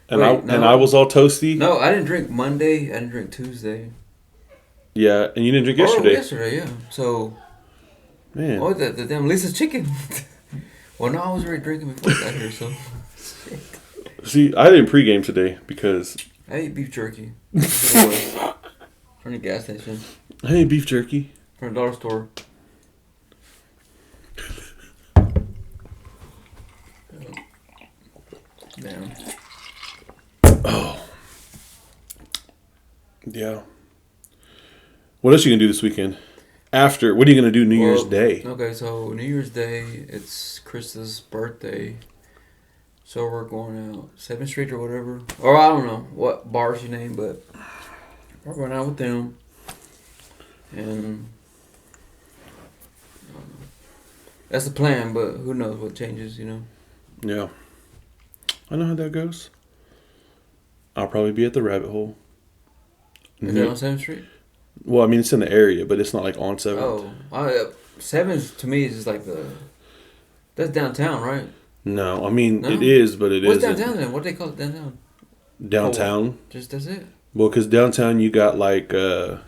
and I was all toasty. No, I didn't drink Monday. I didn't drink Tuesday. Yeah, and you didn't drink yesterday. Yesterday, yeah. So, man, the damn Lisa's chicken. Well, no, I was already drinking before I got here. So, see, I didn't pregame today because I ate beef jerky from the gas station. I ate beef jerky From the dollar store. Damn. Oh. Yeah. What else are you going to do this weekend? What are you going to do New Year's Day? Okay, so New Year's Day, it's Krista's birthday. So we're going out 7th Street or whatever. Or I don't know what bar she named, but we're going out with them. And that's the plan, but who knows what changes, you know? Yeah. I know how that goes. I'll probably be at the Rabbit Hole. Is that on 7th Street? Well, I mean, it's in the area, but it's not like on 7th. Oh, 7th to me is just like that's downtown, right? No, I mean, it is, but it isn't. What's downtown then? What do they call it downtown? Downtown? Just that's it? Well, because downtown you got like... Did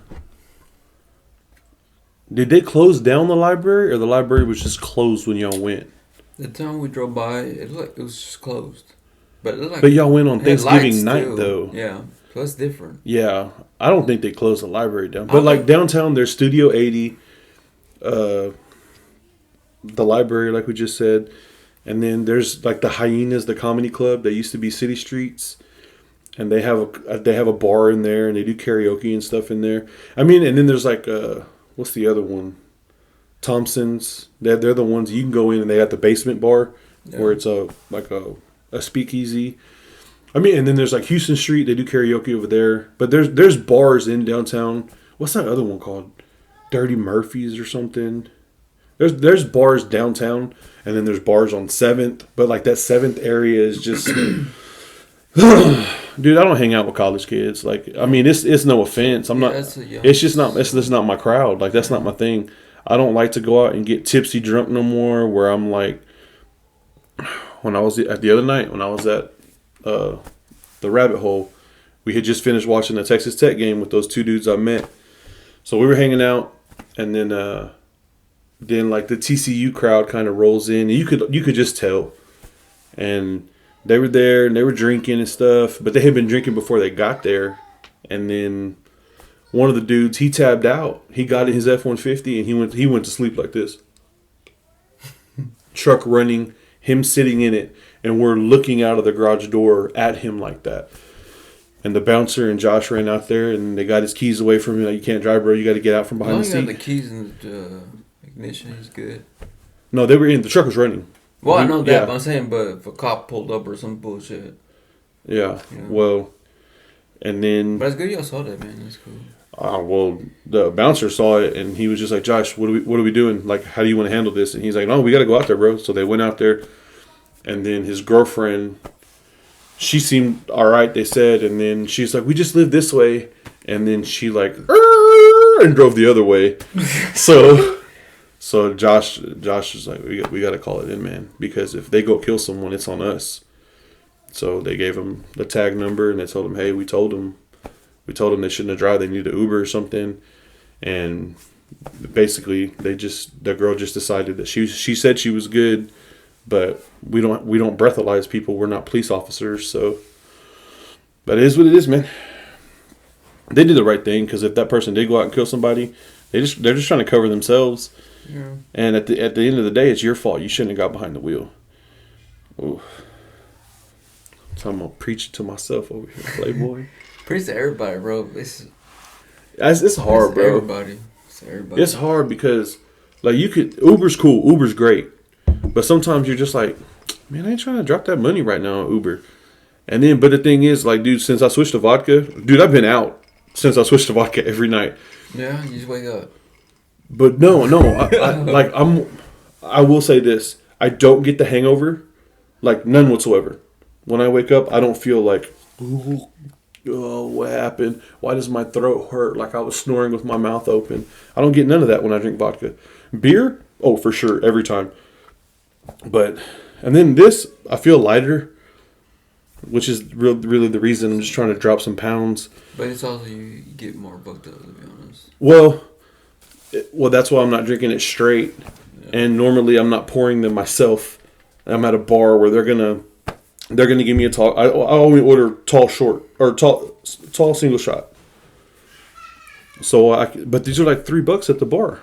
they close down the library, or the library was just closed when y'all went? The time we drove by, it looked like it was just closed. But it looked like... But y'all went on Thanksgiving night, though. Yeah, so that's different. Yeah, I don't think they closed the library down. But like downtown, there's Studio 80, the library, like we just said. And then there's like the Hyenas, the comedy club that used to be City Streets. And they have a bar in there, and they do karaoke and stuff in there. I mean, and then there's like... what's the other one? Thompson's. They're the ones you can go in and they got the basement bar where it's a speakeasy. I mean, and then there's like Houston Street. They do karaoke over there. But there's bars in downtown. What's that other one called? Dirty Murphy's or something. There's bars downtown, and then there's bars on 7th. But like that 7th area is just... Dude, I don't hang out with college kids. Like, I mean, it's no offense. I'm not. It's just not. It's just not my crowd. Like, that's not my thing. I don't like to go out and get tipsy drunk no more. Where I'm like, when I was at the other night when I was at the Rabbit Hole, we had just finished watching the Texas Tech game with those two dudes I met. So we were hanging out, and then like the TCU crowd kind of rolls in, and you could just tell, and. They were there and they were drinking and stuff, but they had been drinking before they got there. And then one of the dudes, he tabbed out. He got in his F-150 and he went to sleep like this. Truck running, him sitting in it, and we're looking out of the garage door at him like that. And the bouncer and Josh ran out there and they got his keys away from him. Like, you can't drive, bro. You got to get out from behind the seat. You got the keys in the ignition. He's good. No, they were in. The truck was running. Well, I know that, but I'm saying, but if a cop pulled up or some bullshit. Yeah, you know. Well, and then... But it's good y'all saw that, man. That's cool. Well, the bouncer saw it, and he was just like, Josh, what are we doing? Like, how do you want to handle this? And he's like, no, we got to go out there, bro. So they went out there, and then his girlfriend, she seemed all right, they said, and then she's like, we just live this way. And then she like, and drove the other way. So Josh was like, we got to call it in, man, because if they go kill someone, it's on us. So they gave him the tag number and they told him, hey, we told them they shouldn't have drive. They needed an Uber or something. And basically the girl just decided that she said she was good, But we don't breathalyze people. We're not police officers, so. But it is what it is, man. They did the right thing, because if that person did go out and kill somebody, they're just trying to cover themselves. Yeah. And at the end of the day, it's your fault. You shouldn't have got behind the wheel. Ooh. So I'm gonna preach to myself over here, Playboy. Preach to everybody, bro. It's hard, bro. Everybody. It's everybody. It's hard because, like, Uber's cool. Uber's great. But sometimes you're just like, man, I ain't trying to drop that money right now on Uber. And then, but the thing is, like, dude, since I switched to vodka, dude, I've been out since I switched to vodka every night. Yeah, you just wake up. But no, I will say this. I don't get the hangover, like, none whatsoever. When I wake up, I don't feel like, oh, what happened? Why does my throat hurt like I was snoring with my mouth open? I don't get none of that when I drink vodka. Beer? Oh, for sure, every time. And then this, I feel lighter, which is really the reason I'm just trying to drop some pounds. But it's also you get more booked up, to be honest. Well, that's why I'm not drinking it straight. Yeah. And normally I'm not pouring them myself. I'm at a bar where they're gonna give me a tall. I only order tall single shot. So but these are like $3 at the bar.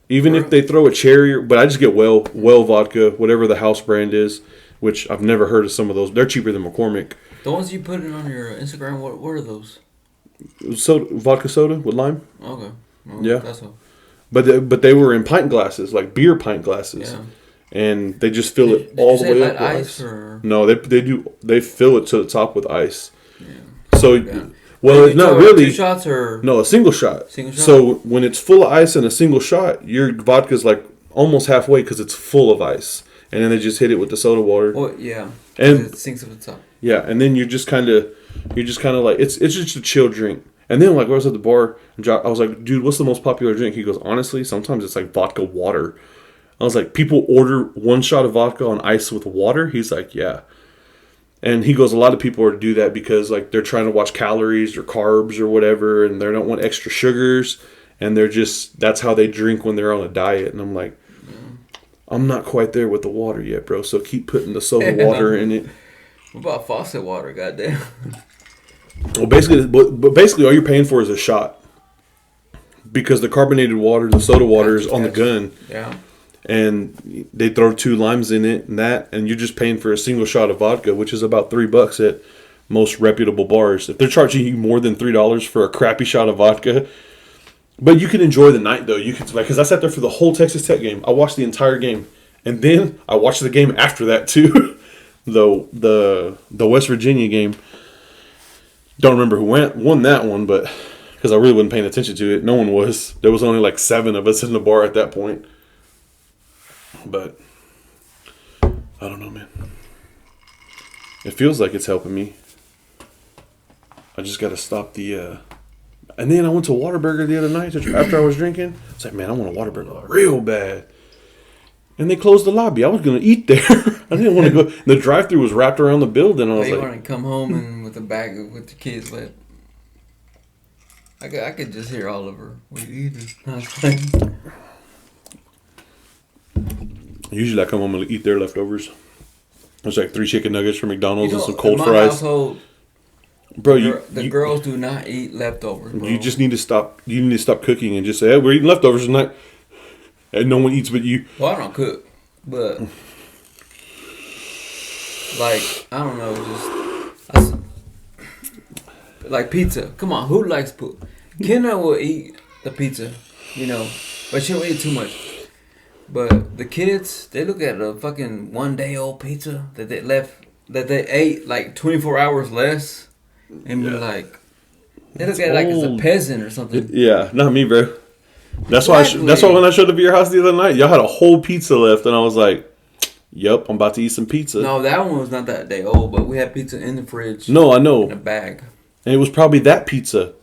Even if they throw a cherry, but I just get well vodka, whatever the house brand is, which I've never heard of some of those. They're cheaper than McCormick. The ones you put in on your Instagram, what are those? Vodka soda with lime. Okay. Well, yeah. That's all. But they were in pint glasses, like beer pint glasses. Yeah. And they just fill it all the way up with ice. Or? No, they fill it to the top with ice. Yeah. So. Yeah. Well, it's not really. 2 shots or no, a single shot. Single shot. So when it's full of ice in a single shot, your vodka's like almost halfway because it's full of ice, and then they just hit it with the soda water. Well, yeah, and it sinks at the top. Yeah, and then you're just kind of like it's just a chill drink. And then like I was at the bar, and I was like, dude, what's the most popular drink? He goes, honestly, sometimes it's like vodka water. I was like, people order 1 shot of vodka on ice with water. He's like, yeah. And he goes, a lot of people are do that because like they're trying to watch calories or carbs or whatever, and they don't want extra sugars, and that's how they drink when they're on a diet. And I'm like, I'm not quite there with the water yet, bro. So keep putting the soda water in it. What about faucet water? Goddamn. Well, basically, all you're paying for is a shot, because the carbonated water, the soda water, is on the gun. Yeah. And they throw 2 limes in it and you're just paying for a single shot of vodka, which is about $3 at most reputable bars. If they're charging you more than $3 for a crappy shot of vodka, but you can enjoy the night though. You can, like, because I sat there for the whole Texas Tech game. I watched the entire game, and then I watched the game after that too, the West Virginia game. Don't remember who won that one, but because I really wasn't paying attention to it, no one was. There was only like 7 of us in the bar at that point. But I don't know, man. It feels like it's helping me. I just got to stop the. And then I went to Whataburger the other night after I was drinking. It's like, man, I want a Whataburger real bad. And they closed the lobby. I was gonna eat there. I didn't want to go. The drive-thru was wrapped around the building. I was you like, want to come home and with a bag with the kids, but I could just hear Oliver. What are you eating? Usually I come home and eat their leftovers. There's like 3 chicken nuggets from McDonald's and some cold in my fries. Household, bro, the girls do not eat leftovers, bro. You just need to stop. You need to stop cooking and just say, hey, we're eating leftovers tonight. And no one eats but you. Well, I don't cook, but like, I don't know, like pizza. Come on, who likes food? Kenna will eat the pizza, but she don't eat too much. But the kids, they look at a fucking 1-day-old pizza that they ate like 24 hours less, and be like, they look at it like it's a peasant or something. Yeah, not me, bro. That's why when I showed up at your house the other night, y'all had a whole pizza left, and I was like, "Yep, I'm about to eat some pizza." No, that one was not that day old, but we had pizza in the fridge. No, I know. In a bag, and it was probably that pizza.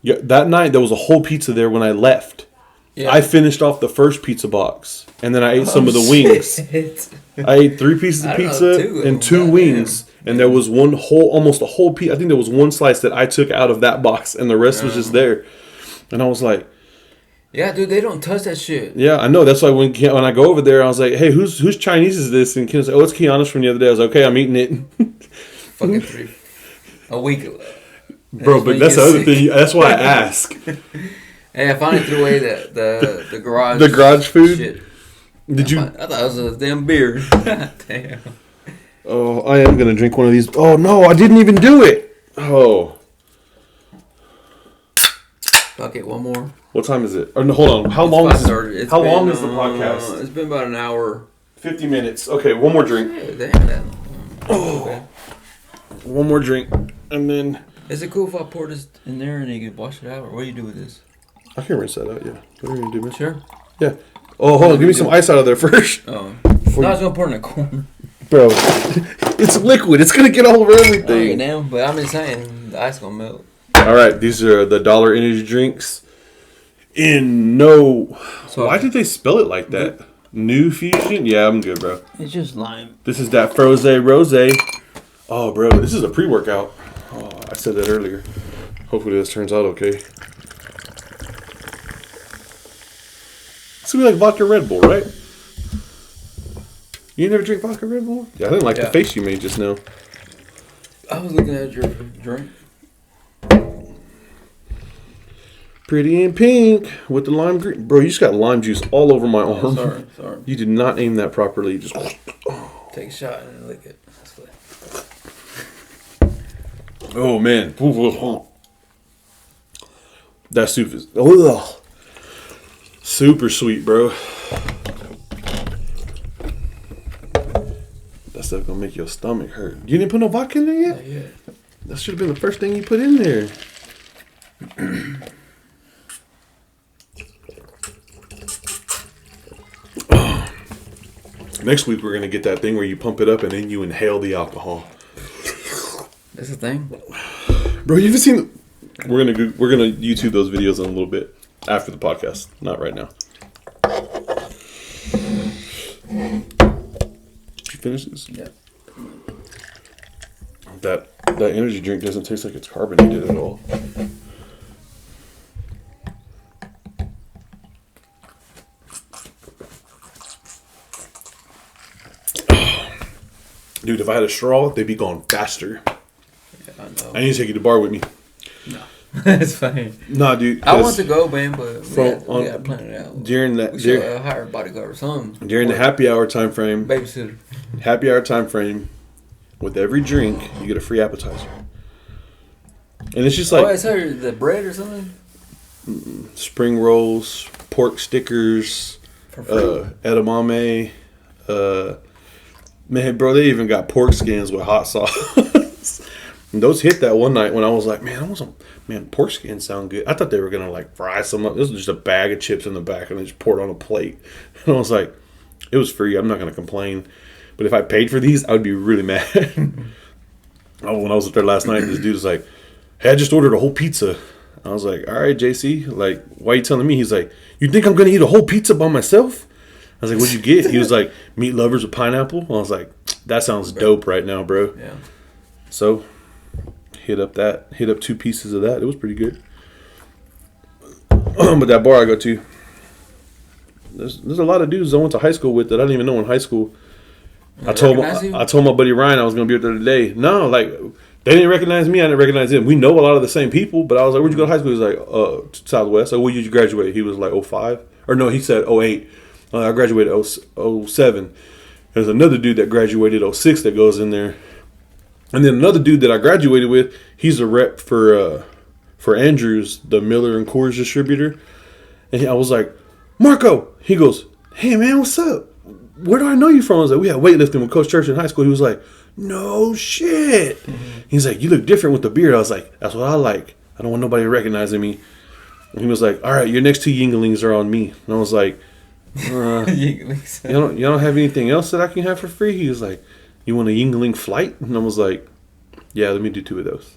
Yeah, that night there was a whole pizza there when I left. Yeah. I finished off the first pizza box, and then I ate some of the wings. I ate 3 pieces of pizza and 2 wings, and there was almost a whole piece. I think there was 1 slice that I took out of that box, and the rest was just there. And I was like, Yeah, dude, they don't touch that shit. Yeah, I know. That's why when I go over there, I was like, "Hey, whose Chinese is this?" And Ken's like, "Oh, it's Kiana's from the other day." I was like, "Okay, I'm eating it." Fucking a week. Bro, but that's the other thing. That's why I ask. Hey, I finally threw away the garage. The garage food. Shit. Did you? I thought it was a damn beer. Damn. Oh, I am gonna drink one of these. Oh no, I didn't even do it. Oh. Fuck it, one more. What time is it? Oh, no, hold on. How long is the podcast? It's been about an hour. 50 minutes. Okay, one more drink. Yeah, damn. Oh. Okay. One more drink, and then. Is it cool if I pour this in there and you can wash it out, or what do you do with this? I can rinse that out. Yeah. What are you gonna do, man? Sure. Yeah. Oh, hold on. Give me some ice out of there first. Oh. No, I was gonna pour it in the corner. Bro, it's liquid. It's gonna get all over everything. Now, but I'm just saying, the ice gonna melt. All right, these are the dollar energy drinks. Why did they spell it like that? New Fusion? Yeah, I'm good, bro. It's just lime. This is that Froze Rose. Oh, bro, this is a pre-workout. Oh, I said that earlier. Hopefully this turns out okay. It's gonna be like vodka Red Bull, right? You never drink vodka Red Bull? Yeah, I didn't like the face you made just now. I was looking at your drink. Pretty in pink with the lime green. Bro, you just got lime juice all over my arm. Sorry. You did not aim that properly. You just take a shot and lick it. That's good. Oh, man. That soup is super sweet, bro. That stuff gonna make your stomach hurt. You didn't put no vodka in there yet? Not yet. That should have been the first thing you put in there. Next week we're gonna get that thing where you pump it up and then you inhale the alcohol. That's the thing, bro. You ever seen? We're gonna YouTube those videos in a little bit after the podcast, not right now. Did you finish this? Yeah. That energy drink doesn't taste like it's carbonated at all. Dude, if I had a straw, they'd be going faster. Yeah, I know. I need to take you to the bar with me. No. It's fine. Nah, dude. I want to go, man, but we gotta plan it out. During that, we should hire a bodyguard or something. During the happy hour time frame. Babysitter. Happy hour time frame. With every drink, you get a free appetizer. And it's just like... Oh, I saw the bread or something? Spring rolls, pork stickers, edamame. Man, bro, they even got pork skins with hot sauce. And those hit that one night when I was like, man, pork skins sound good. I thought they were going to like fry some up. This was just a bag of chips in the back and they just poured it on a plate. And I was like, it was free. I'm not going to complain. But if I paid for these, I would be really mad. When I was up there last night, this dude was like, hey, I just ordered a whole pizza. I was like, all right, JC, like, why are you telling me? He's like, you think I'm going to eat a whole pizza by myself? I was like, what'd you get? He was like, meat lovers with pineapple. I was like, that sounds dope right now, bro. Yeah. So, hit up 2 pieces of that. It was pretty good. But that bar I go to, there's a lot of dudes I went to high school with that I didn't even know in high school. I told my buddy Ryan I was going to be up there today. No, like, they didn't recognize me. I didn't recognize him. We know a lot of the same people, but I was like, where'd you go to high school? He was like, Southwest. Like, when did you graduate? He was like, 05. Or no, he said 08. I graduated 07. There's another dude that graduated 06 that goes in there. And then another dude that I graduated with, he's a rep for Andrews, the Miller and Coors distributor. And I was like, Marco. He goes, hey, man, what's up? Where do I know you from? I was like, we had weightlifting with Coach Church in high school. He was like, no shit. Mm-hmm. He's like, you look different with the beard. I was like, that's what I like. I don't want nobody recognizing me. And he was like, all right, your next 2 Yinglings are on me. And I was like, you don't have anything else that I can have for free? He was like, you want a Yingling flight? And I was like, yeah, let me do 2 of those.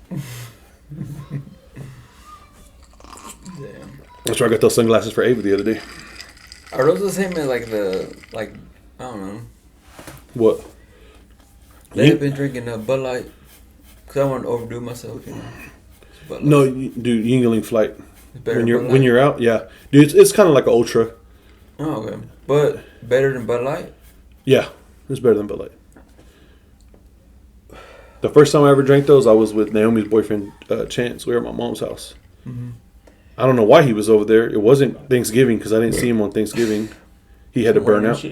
Damn. That's why I got those sunglasses for Ava the other day. Are those the same as I don't know. What? They've been drinking Bud Light because I want to overdo myself, you know. No, dude, Yingling flight. when you're out. Yeah, dude, it's kind of like an ultra. Oh, okay, but better than Bud Light. Yeah, it's better than Bud Light. The first time I ever drank those, I was with Naomi's boyfriend, Chance. We were at my mom's house. Mm-hmm. I don't know why he was over there. It wasn't Thanksgiving because I didn't see him on Thanksgiving. He had to burn out.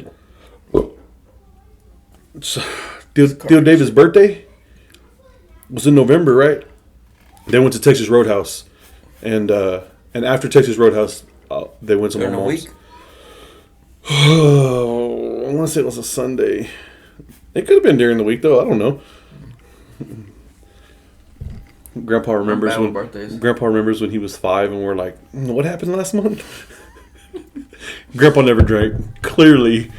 So, Theo Davis' birthday was in November, right? They went to Texas Roadhouse, and after Texas Roadhouse, they went to my mom's. Oh, I want to say it was a Sunday. It could have been during the week, though. I don't know. Grandpa remembers when he was 5, and we're like, "What happened last month?" Grandpa never drank. Clearly,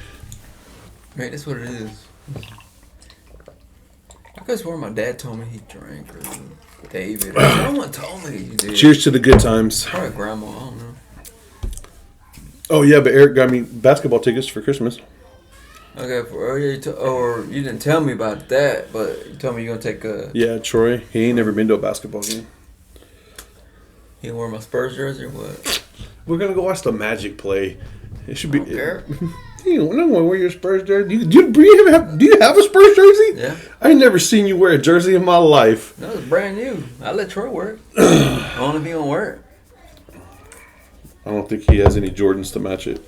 right? That's what it is. I could swear my dad told me he drank, or David. Someone told me he did. Cheers to the good times. Probably grandma. I don't know. Oh yeah, but Eric got me basketball tickets for Christmas. Okay, or you didn't tell me about that, but you told me you're gonna take a. Yeah, Troy. He ain't never been to a basketball game. He gonna wear my Spurs jersey or what? We're gonna go watch the Magic play. It should be. I don't care. You don't want to wear your Spurs jersey. Do you have a Spurs jersey? Yeah. I ain't never seen you wear a jersey in my life. No, it's brand new. I let Troy wear it. Only if he don't wear it. I don't think he has any Jordans to match it.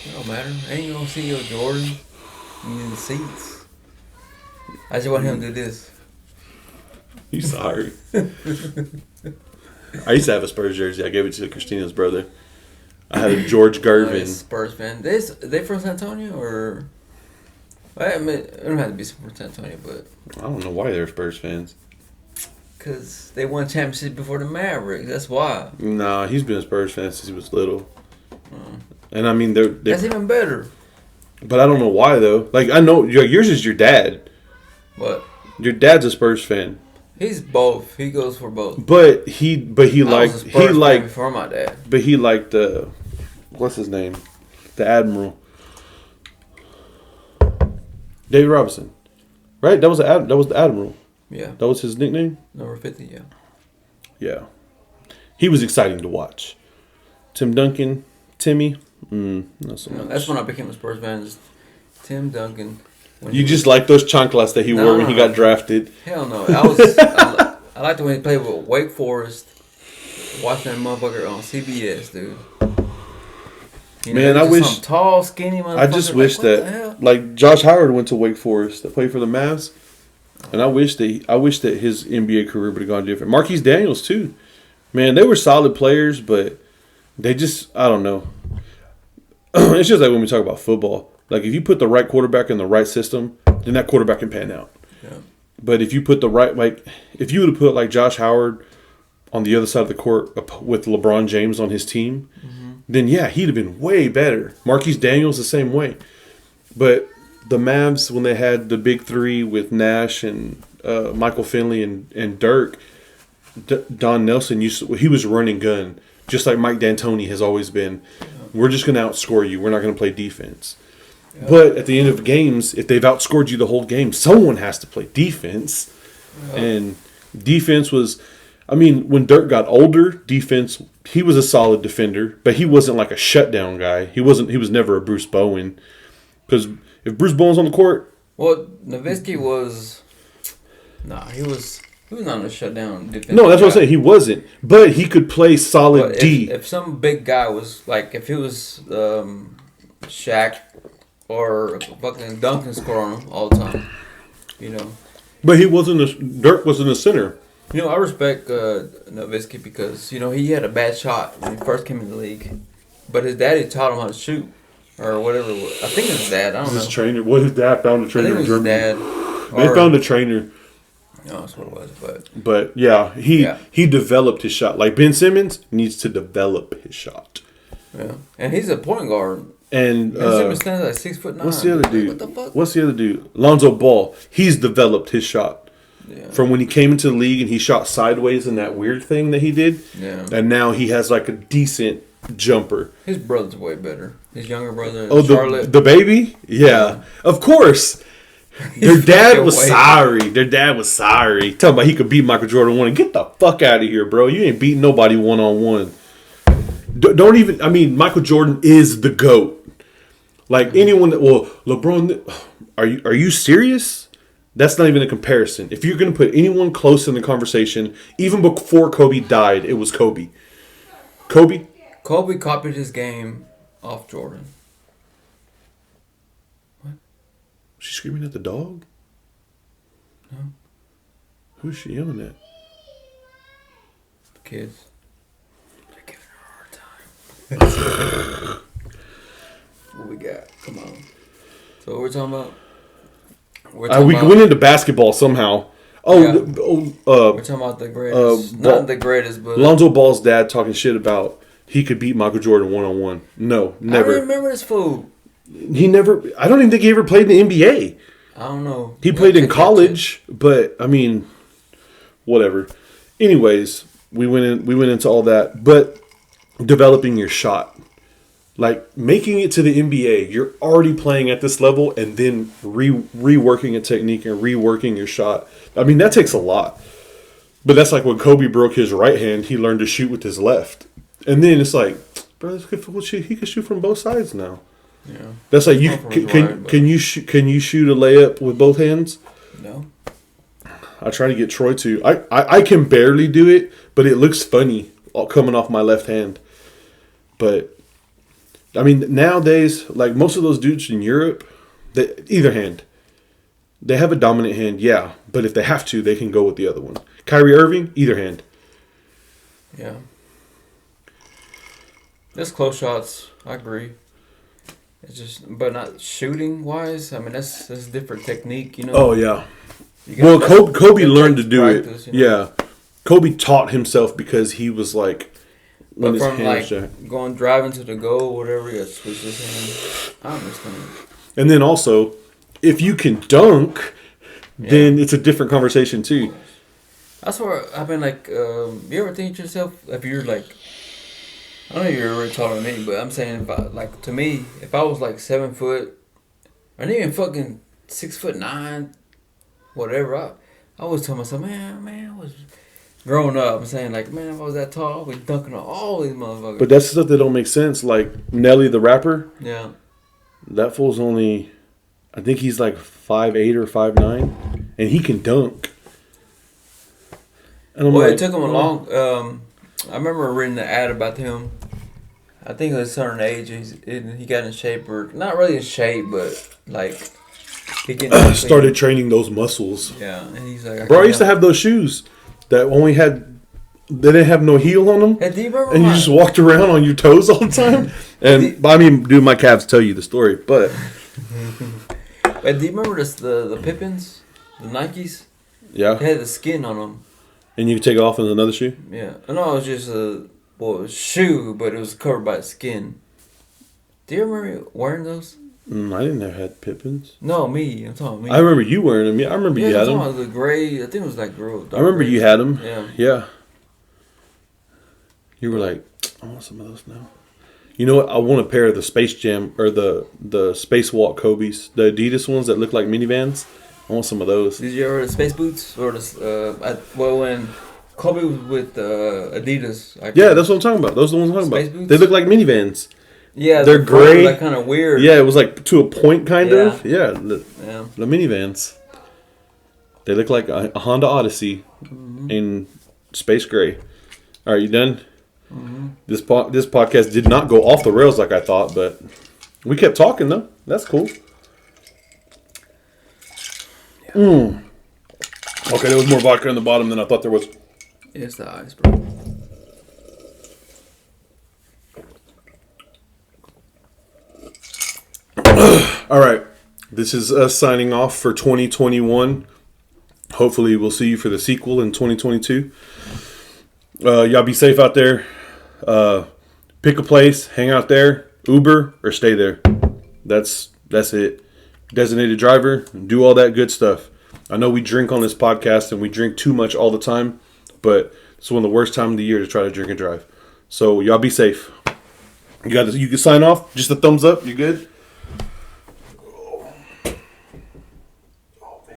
It don't matter. Ain't you gonna see your Jordan in the seats? I just want him to do this. You sorry. I used to have a Spurs jersey. I gave it to Christina's brother. I had a George Gervin. Spurs fan. They from San Antonio or? I mean, it don't have to be from San Antonio, but I don't know why they're Spurs fans. Cause they won championship before the Mavericks. That's why. Nah, he's been a Spurs fan since he was little. And I mean, they're that's even better. But I don't know why though. Like I know yours is your dad. What? Your dad's a Spurs fan. He's both. He goes for both. But he liked before my dad. But he liked what's his name? The Admiral. David Robinson. Right? That was the Admiral. Yeah. That was his nickname? Number 50, yeah. Yeah. He was exciting to watch. Timmy, not so much. That's when I became a Spurs fan. Just Tim Duncan. You just like those chanclas that he wore when he got drafted? Hell no. I liked it when he played with Wake Forest. Watching that motherfucker on CBS, dude. You know, man, I wish some tall, skinny motherfucker. I just wish that like Josh Howard went to Wake Forest that played for the Mavs, and I wish that his NBA career would have gone different. Marquise Daniels too, man, they were solid players, but they just I don't know. It's just like when we talk about football. Like if you put the right quarterback in the right system, then that quarterback can pan out. Yeah. But if you put the right if you would have put like Josh Howard on the other side of the court with LeBron James on his team. Mm-hmm. Then yeah, he'd have been way better. Marquise Daniels the same way. But the Mavs, when they had the big three with Nash and Michael Finley and Dirk, Don Nelson he was running gun, just like Mike D'Antoni has always been. Yeah. We're just going to outscore you. We're not going to play defense. Yeah. But at the end of games, if they've outscored you the whole game, someone has to play defense. Yeah. And defense was... I mean, when Dirk got older, defense, he was a solid defender, but he wasn't like a shutdown guy. He was never a Bruce Bowen. Because if Bruce Bowen's on the court... Well, Nowitzki was... Nah, he was not a shutdown defender. No, that's what I'm saying. He wasn't. But he could play solid D. If some big guy was, like, if he was Shaq or fucking Duncan scoring him all the time, you know. But Dirk wasn't a center. You know, I respect Nowitzki because, you know, he had a bad shot when he first came in the league. But his daddy taught him how to shoot. Or whatever it was. I think his dad. I don't know. His trainer. Well, his dad found a trainer in Germany. His dad. They found a trainer. No, that's what it was. But yeah, he developed his shot. Like Ben Simmons needs to develop his shot. Yeah. And he's a point guard. And Ben Simmons stands like 6'9". What's the other dude? What the fuck? What's the other dude? Lonzo Ball. He's developed his shot. Yeah. From when he came into the league and he shot sideways in that weird thing that he did. Yeah. And now he has like a decent jumper. His brother's way better. His younger brother, Charlotte. The baby? Yeah. Of course. Their dad was sorry. Talking about he could beat Michael Jordan 1. Get the fuck out of here, bro. You ain't beating nobody 1-on-1. Don't even... I mean, Michael Jordan is the GOAT. Like, anyone that... Well, LeBron... Are you serious? That's not even a comparison. If you're going to put anyone close in the conversation, even before Kobe died, it was Kobe. Kobe copied his game off Jordan. What? She's screaming at the dog? No. Who's she yelling at? The kids. They're giving her a hard time. What we got? Come on. So what we're talking about? We went into basketball somehow. We're talking about the greatest. Not the greatest, but... Lonzo Ball's dad talking shit about he could beat Michael Jordan 1-on-1. No, never. I don't remember this fool. He never... I don't even think he ever played in the NBA. I don't know. He played in college, but, I mean, whatever. Anyways, we went into all that. But developing your shot. Like, making it to the NBA, you're already playing at this level and then reworking a technique and reworking your shot. I mean, that takes a lot. But that's like when Kobe broke his right hand, he learned to shoot with his left. And then it's like, bro, he can shoot from both sides now. Yeah. That's like, can you shoot a layup with both hands? No. I try to get Troy to. I can barely do it, but it looks funny coming off my left hand. But... I mean, nowadays, like most of those dudes in Europe, either hand. They have a dominant hand, yeah. But if they have to, they can go with the other one. Kyrie Irving, either hand. Yeah. There's close shots. I agree. It's just, but not shooting wise. I mean, that's a different technique, you know. Oh yeah. Well, Kobe learned to do it. You know? Yeah. Kobe taught himself because he was like. But from like going driving to the goal, whatever, you got to switch his hand. I understand. And then also, if you can dunk, then it's a different conversation too. That's where I've been like, you ever think to yourself, if you're like, I don't know if you're already taller than me, but I'm saying, to me, if I was like 7 foot, or even fucking 6'9", whatever, I always tell myself, man, I was... Growing up, I'm saying, like, man, if I was that tall, I was dunking on all these motherfuckers. But that's stuff that don't make sense. Like, Nelly the rapper. Yeah. That fool's only, I think he's like 5'8" or 5'9", and he can dunk. And it took him a long... I remember reading the ad about him. I think at a certain age, he got in shape, or not really in shape, but, like... He started training those muscles. Yeah, and he's like... Bro, I used to have those shoes. That only had, they didn't have no heel on them, and you just walked around on your toes all the time. And I mean, dude, my calves tell you the story, but. But do you remember the Pippins, the Nikes? Yeah. They had the skin on them. And you could take it off with another shoe. Yeah, no, it was just it was a shoe, but it was covered by skin. Do you remember wearing those? I didn't have had Pippins. No, me. I'm talking me. I remember you wearing them. Yeah, I remember you had them. The gray. I think it was like girl. I remember you had them. Yeah. Yeah. You were like, I want some of those now. You know what? I want a pair of the Space Jam or the Spacewalk Kobe's, the Adidas ones that look like minivans. I want some of those. Did you ever wear the space boots or when Kobe was with Adidas? Yeah, that's what I'm talking about. Those are the ones I'm talking about. Boots? They look like minivans. Yeah, they're gray. Like kind of weird. Yeah, it was like to a point, kind of. Yeah, the minivans. They look like a Honda Odyssey in space gray. All right, you done? Mm-hmm. This podcast did not go off the rails like I thought, but we kept talking though. That's cool. Yeah. Okay, there was more vodka in the bottom than I thought there was. It's the ice, bro. All right, this is us signing off for 2021. Hopefully, we'll see you for the sequel in 2022. Y'all be safe out there. Pick a place, hang out there, Uber, or stay there. That's it. Designated driver, do all that good stuff. I know we drink on this podcast and we drink too much all the time, but it's one of the worst times of the year to try to drink and drive. So y'all be safe. You can sign off. Just a thumbs up. You good?